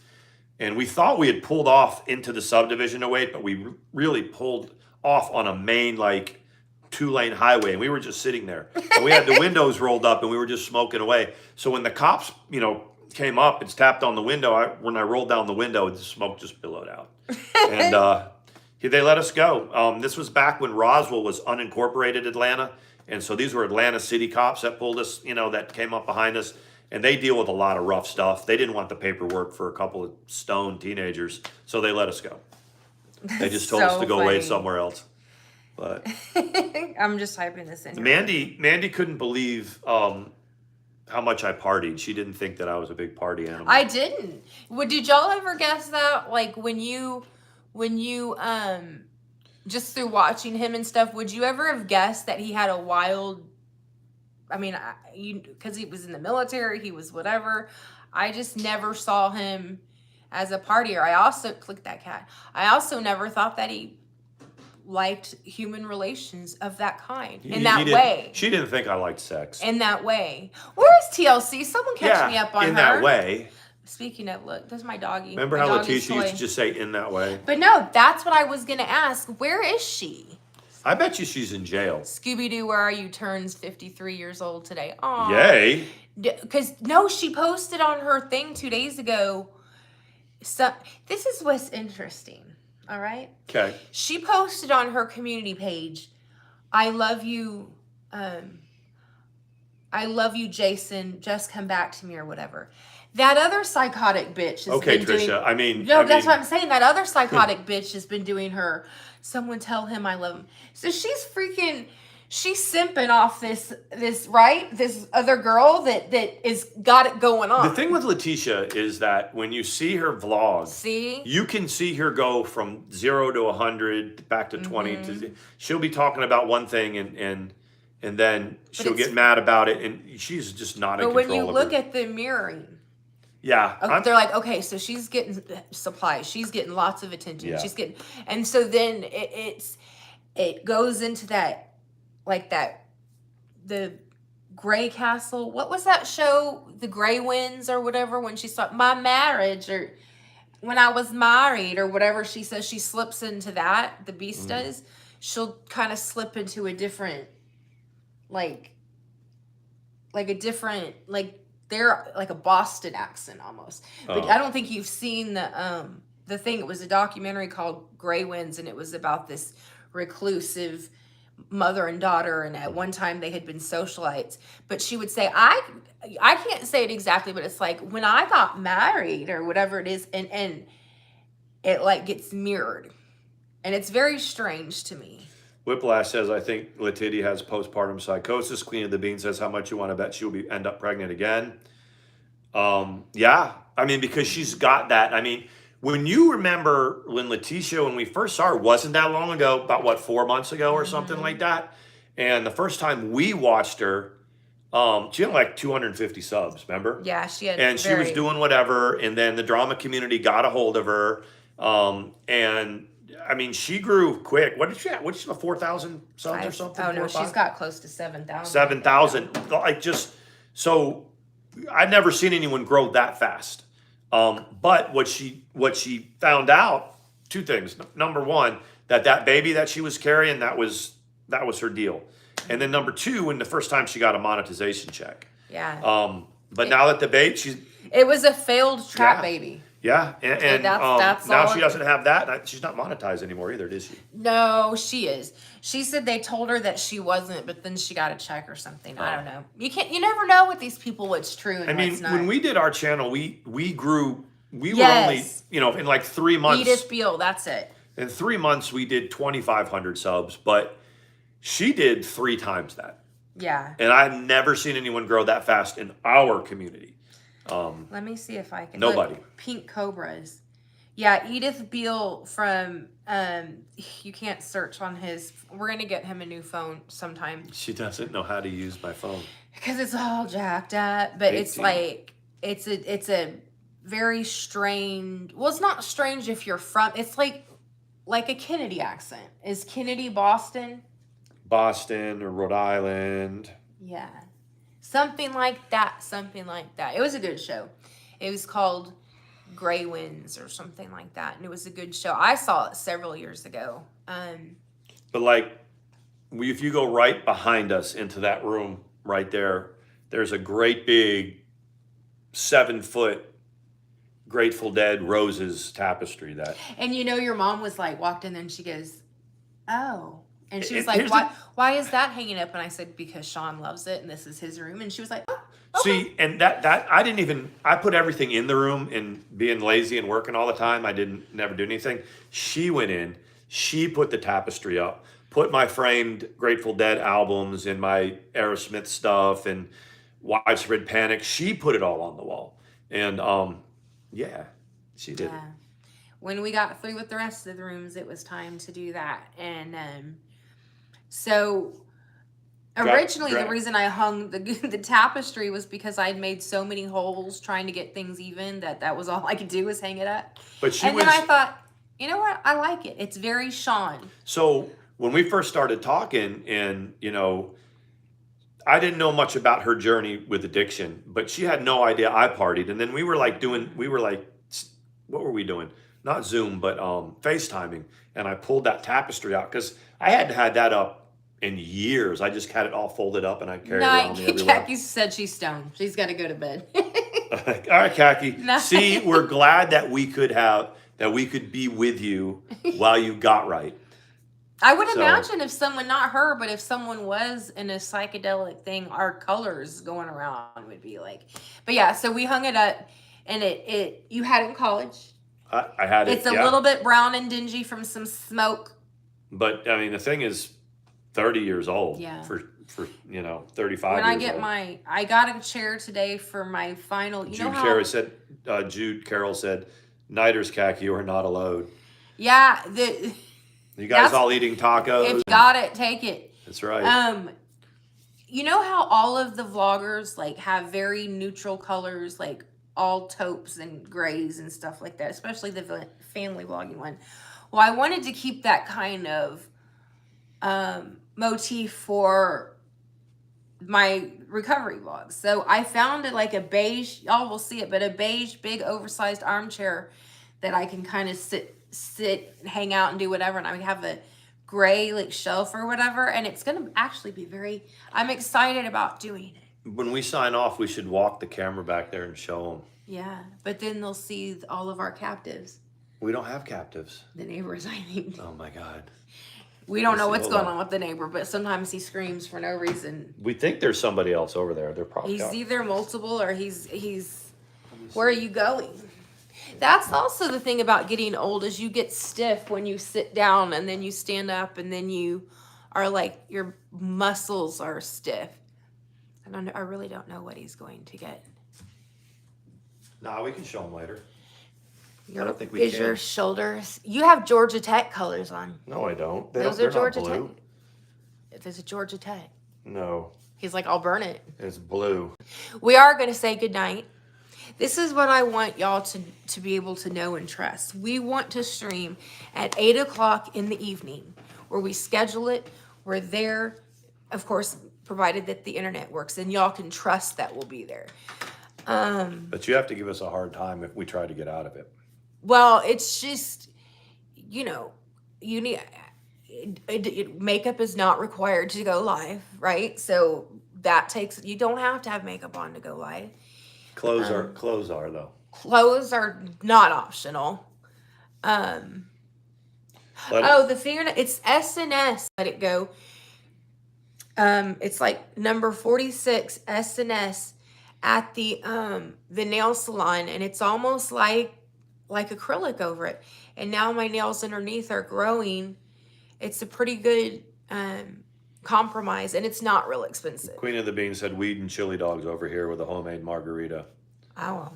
And we thought we had pulled off into the subdivision to wait, but we really pulled off on a main, like, 2-lane highway, and we were just sitting there. And we had the windows rolled up, and we were just smoking away. So when the cops, came up and tapped on the window, when I rolled down the window, the smoke just billowed out. And they let us go. This was back when Roswell was unincorporated Atlanta. And so these were Atlanta city cops that pulled us, that came up behind us. And they deal with a lot of rough stuff. They didn't want the paperwork for a couple of stoned teenagers, so they let us go. They just told us to go away somewhere else. But I'm just typing this in. Mandi couldn't believe how much I partied. She didn't think that I was a big party animal. I didn't. Did y'all ever guess that? Like when you just through watching him and stuff, would you ever have guessed that he had a wild? I mean, because he was in the military, he was whatever. I just never saw him as a partier. I also clicked that cat. I also never thought that he liked human relations of that kind in that way. She didn't think I liked sex. In that way. Where is TLC? Someone catch me up on her. In that way. Speaking of, look, there's my doggy. Remember how Letitia used to just say "in that way"? But no, that's what I was gonna ask. Where is she? I bet you she's in jail. Scooby-Doo, where are you? Turns 53 years old today. Aw. Yay. Because, no, she posted on her thing 2 days ago. So, this is what's interesting, all right? Okay. She posted on her community page, I love you, Jason. Just come back to me or whatever. That other psychotic bitch has been doing... Tricia, that's what I'm saying. That other psychotic bitch has been doing her... Someone tell him I love him. So she's simping off this right? This other girl that is got it going on. The thing with Letitia is that when you see her vlog, you can see her go from 0 to 100 back to 20. She'll be talking about one thing and then she'll get mad about it, and she's just not in control. But when you look at the mirroring, yeah, they're like, okay, so she's getting supplies, she's getting lots of attention, she's getting, and so then it goes into that, like that, the Grey Castle. What was that show? The Grey Winds or whatever. When she saw my marriage or when I was married or whatever, she says she slips into that. The Beast does. She'll kind of slip into a different, like a different, like. They're like a Boston accent almost. But I don't think you've seen the thing. It was a documentary called Grey Winds, and it was about this reclusive mother and daughter, and at one time they had been socialites. But she would say, I can't say it exactly, but it's like when I got married or whatever it is, and it like gets mirrored. And it's very strange to me. Whiplash says, I think Letitia has postpartum psychosis. Queen of the Bean says, how much you want to bet she'll end up pregnant again? Yeah. I mean, because she's got that. I mean, when you remember when Letitia, when we first saw her, wasn't that long ago, about 4 months ago or something like that. And the first time we watched her, she had like 250 subs, remember? Yeah, she had. And she was doing whatever. And then the drama community got a hold of her. And I mean, she grew quick. What did she have? What did she have, 4,000 subs or something? Oh, no, she's got close to 7,000. 7,000. Like just, so I've never seen anyone grow that fast. But what she found out, 2 things. Number one, that baby that she was carrying, that was her deal. And then number 2, when the first time she got a monetization check. Yeah. But now that the baby, it was a failed trap baby. Yeah, and that's now she doesn't have that. She's not monetized anymore either, is she? No, she is. She said they told her that she wasn't, but then she got a check or something. I don't know. You never know with these people what's true and what's not. When we did our channel, we grew we were Yes. only, in like 3 months. Edith Beale, that's it. In 3 months, we did 2,500 subs, but she did 3 times that. Yeah. And I've never seen anyone grow that fast in our community. Let me see if I can. Nobody. Look, Pink Cobras. Yeah, Edith Beale from, you can't search on his, we're going to get him a new phone sometime. She doesn't know how to use my phone. Because it's all jacked up, but 18. it's like, it's a very strange, well, it's not strange if you're from, it's like a Kennedy accent. Is Kennedy Boston? Boston or Rhode Island. Yeah. Something like that. It was a good show. It was called Gray Winds or something like that. And it was a good show. I saw it several years ago. But like, if you go right behind us into that room right there, there's a great big 7-foot Grateful Dead roses tapestry that. And your mom was like, walked in there and she goes, oh. And she was like, Here's why is that hanging up? And I said, because Sean loves it and this is his room. And she was like, oh, okay. See, and that I put everything in the room, and being lazy and working all the time, I never do anything. She went in, she put the tapestry up, put my framed Grateful Dead albums and my Aerosmith stuff and Widespread Panic. She put it all on the wall. And yeah, she did. Yeah. When we got through with the rest of the rooms, it was time to do that. And so originally the reason I hung the tapestry was because I'd made so many holes trying to get things even that was all I could do was hang it up. But then I thought, you know what? I like it. It's very Sean. So when we first started talking, and I didn't know much about her journey with addiction, but she had no idea I partied. And then we were like, what were we doing? Not Zoom, but FaceTiming. And I pulled that tapestry out because I hadn't had that up in years. I just had it all folded up and I carried it around me everywhere. Khaki said she's stoned. She's got to go to bed. All right, Khaki. Nice. See, we're glad that we could be with you while you got right. I would imagine if someone, not her, but if someone was in a psychedelic thing, our colors going around would be like. But yeah, so we hung it up, and you had it in college. I had it. It's a little bit brown and dingy from some smoke. But I mean, the thing is 30 years old. Yeah. For 35 when years I get old. I got a chair today for my final. Jude Carroll said, "Nighters, Khaki, you are not a load." Yeah. You guys all eating tacos? If you got it, take it. That's right. You know how all of the vloggers like have very neutral colors, like all taupes and grays and stuff like that, especially the family vlogging one. Well, I wanted to keep that kind of motif for my recovery vlogs. So I found it like a beige, y'all will see it, but a beige, big, oversized armchair that I can kind of sit, hang out and do whatever. And I would have a gray like shelf or whatever. And it's going to actually be I'm excited about doing it. When we sign off, we should walk the camera back there and show them. Yeah. But then they'll see all of our captives. We don't have captives. The neighbors, I mean. Oh my God. We don't know what's going on with the neighbor, but sometimes he screams for no reason. We think there's somebody else over there. They're probably He's either multiple or he's where are you going? That's also the thing about getting old is you get stiff when you sit down and then you stand up and then you are like your muscles are stiff. I really don't know what he's going to get. Nah, we can show him later. I don't think we Is can. your shoulders? You have Georgia Tech colors on. No, I don't. Those are Georgia blue. Tech. There's a Georgia Tech. No, He's like, I'll burn it. it's blue. We are going to say goodnight. This is what I want y'all to be able to know and trust. We want to stream at 8 o'clock in the evening where we schedule it. We're there, of course, provided that the internet works, and y'all can trust that we'll be there. But you have to give us a hard time if we try to get out of it. Well, it's just, you need makeup is not required to go live, right? So that you don't have to have makeup on to go live. Clothes are though. Clothes are not optional. The fingernail, it's S&S. Let it go. It's like number 46 S&S at the nail salon, and it's almost like like acrylic over it. And now my nails underneath are growing. It's a pretty good compromise, and it's not real expensive. Queen of the Bean said weed and chili dogs over here with a homemade margarita. Oh,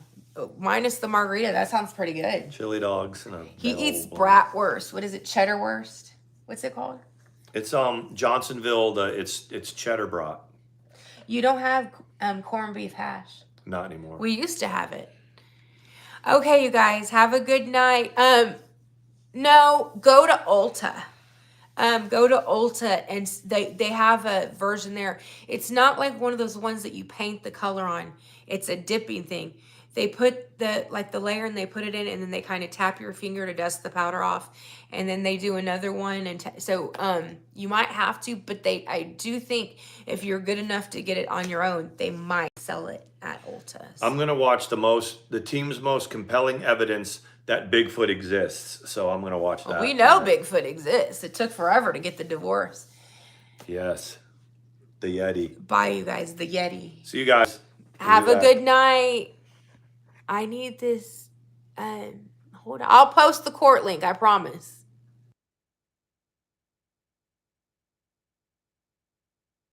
minus the margarita. That sounds pretty good. Chili dogs. And he eats bratwurst. What is it? Cheddarwurst? What's it called? It's Johnsonville. It's cheddar brat. You don't have corned beef hash. Not anymore. We used to have it. Okay, you guys, have a good night. No, go to Ulta. Go to Ulta, and they have a version there. It's not like one of those ones that you paint the color on. It's a dipping thing. They put the layer and they put it in, and then they kind of tap your finger to dust the powder off, and then they do another one. And so you might have to, but I do think if you're good enough to get it on your own, they might sell it at Ulta. I'm gonna watch the team's most compelling evidence that Bigfoot exists. So I'm gonna watch that. We know Bigfoot exists. It took forever to get the divorce. Yes, the Yeti. Bye, you guys. The Yeti. See you guys. Have a good night. I need this. Hold on. I'll post the court link. I promise.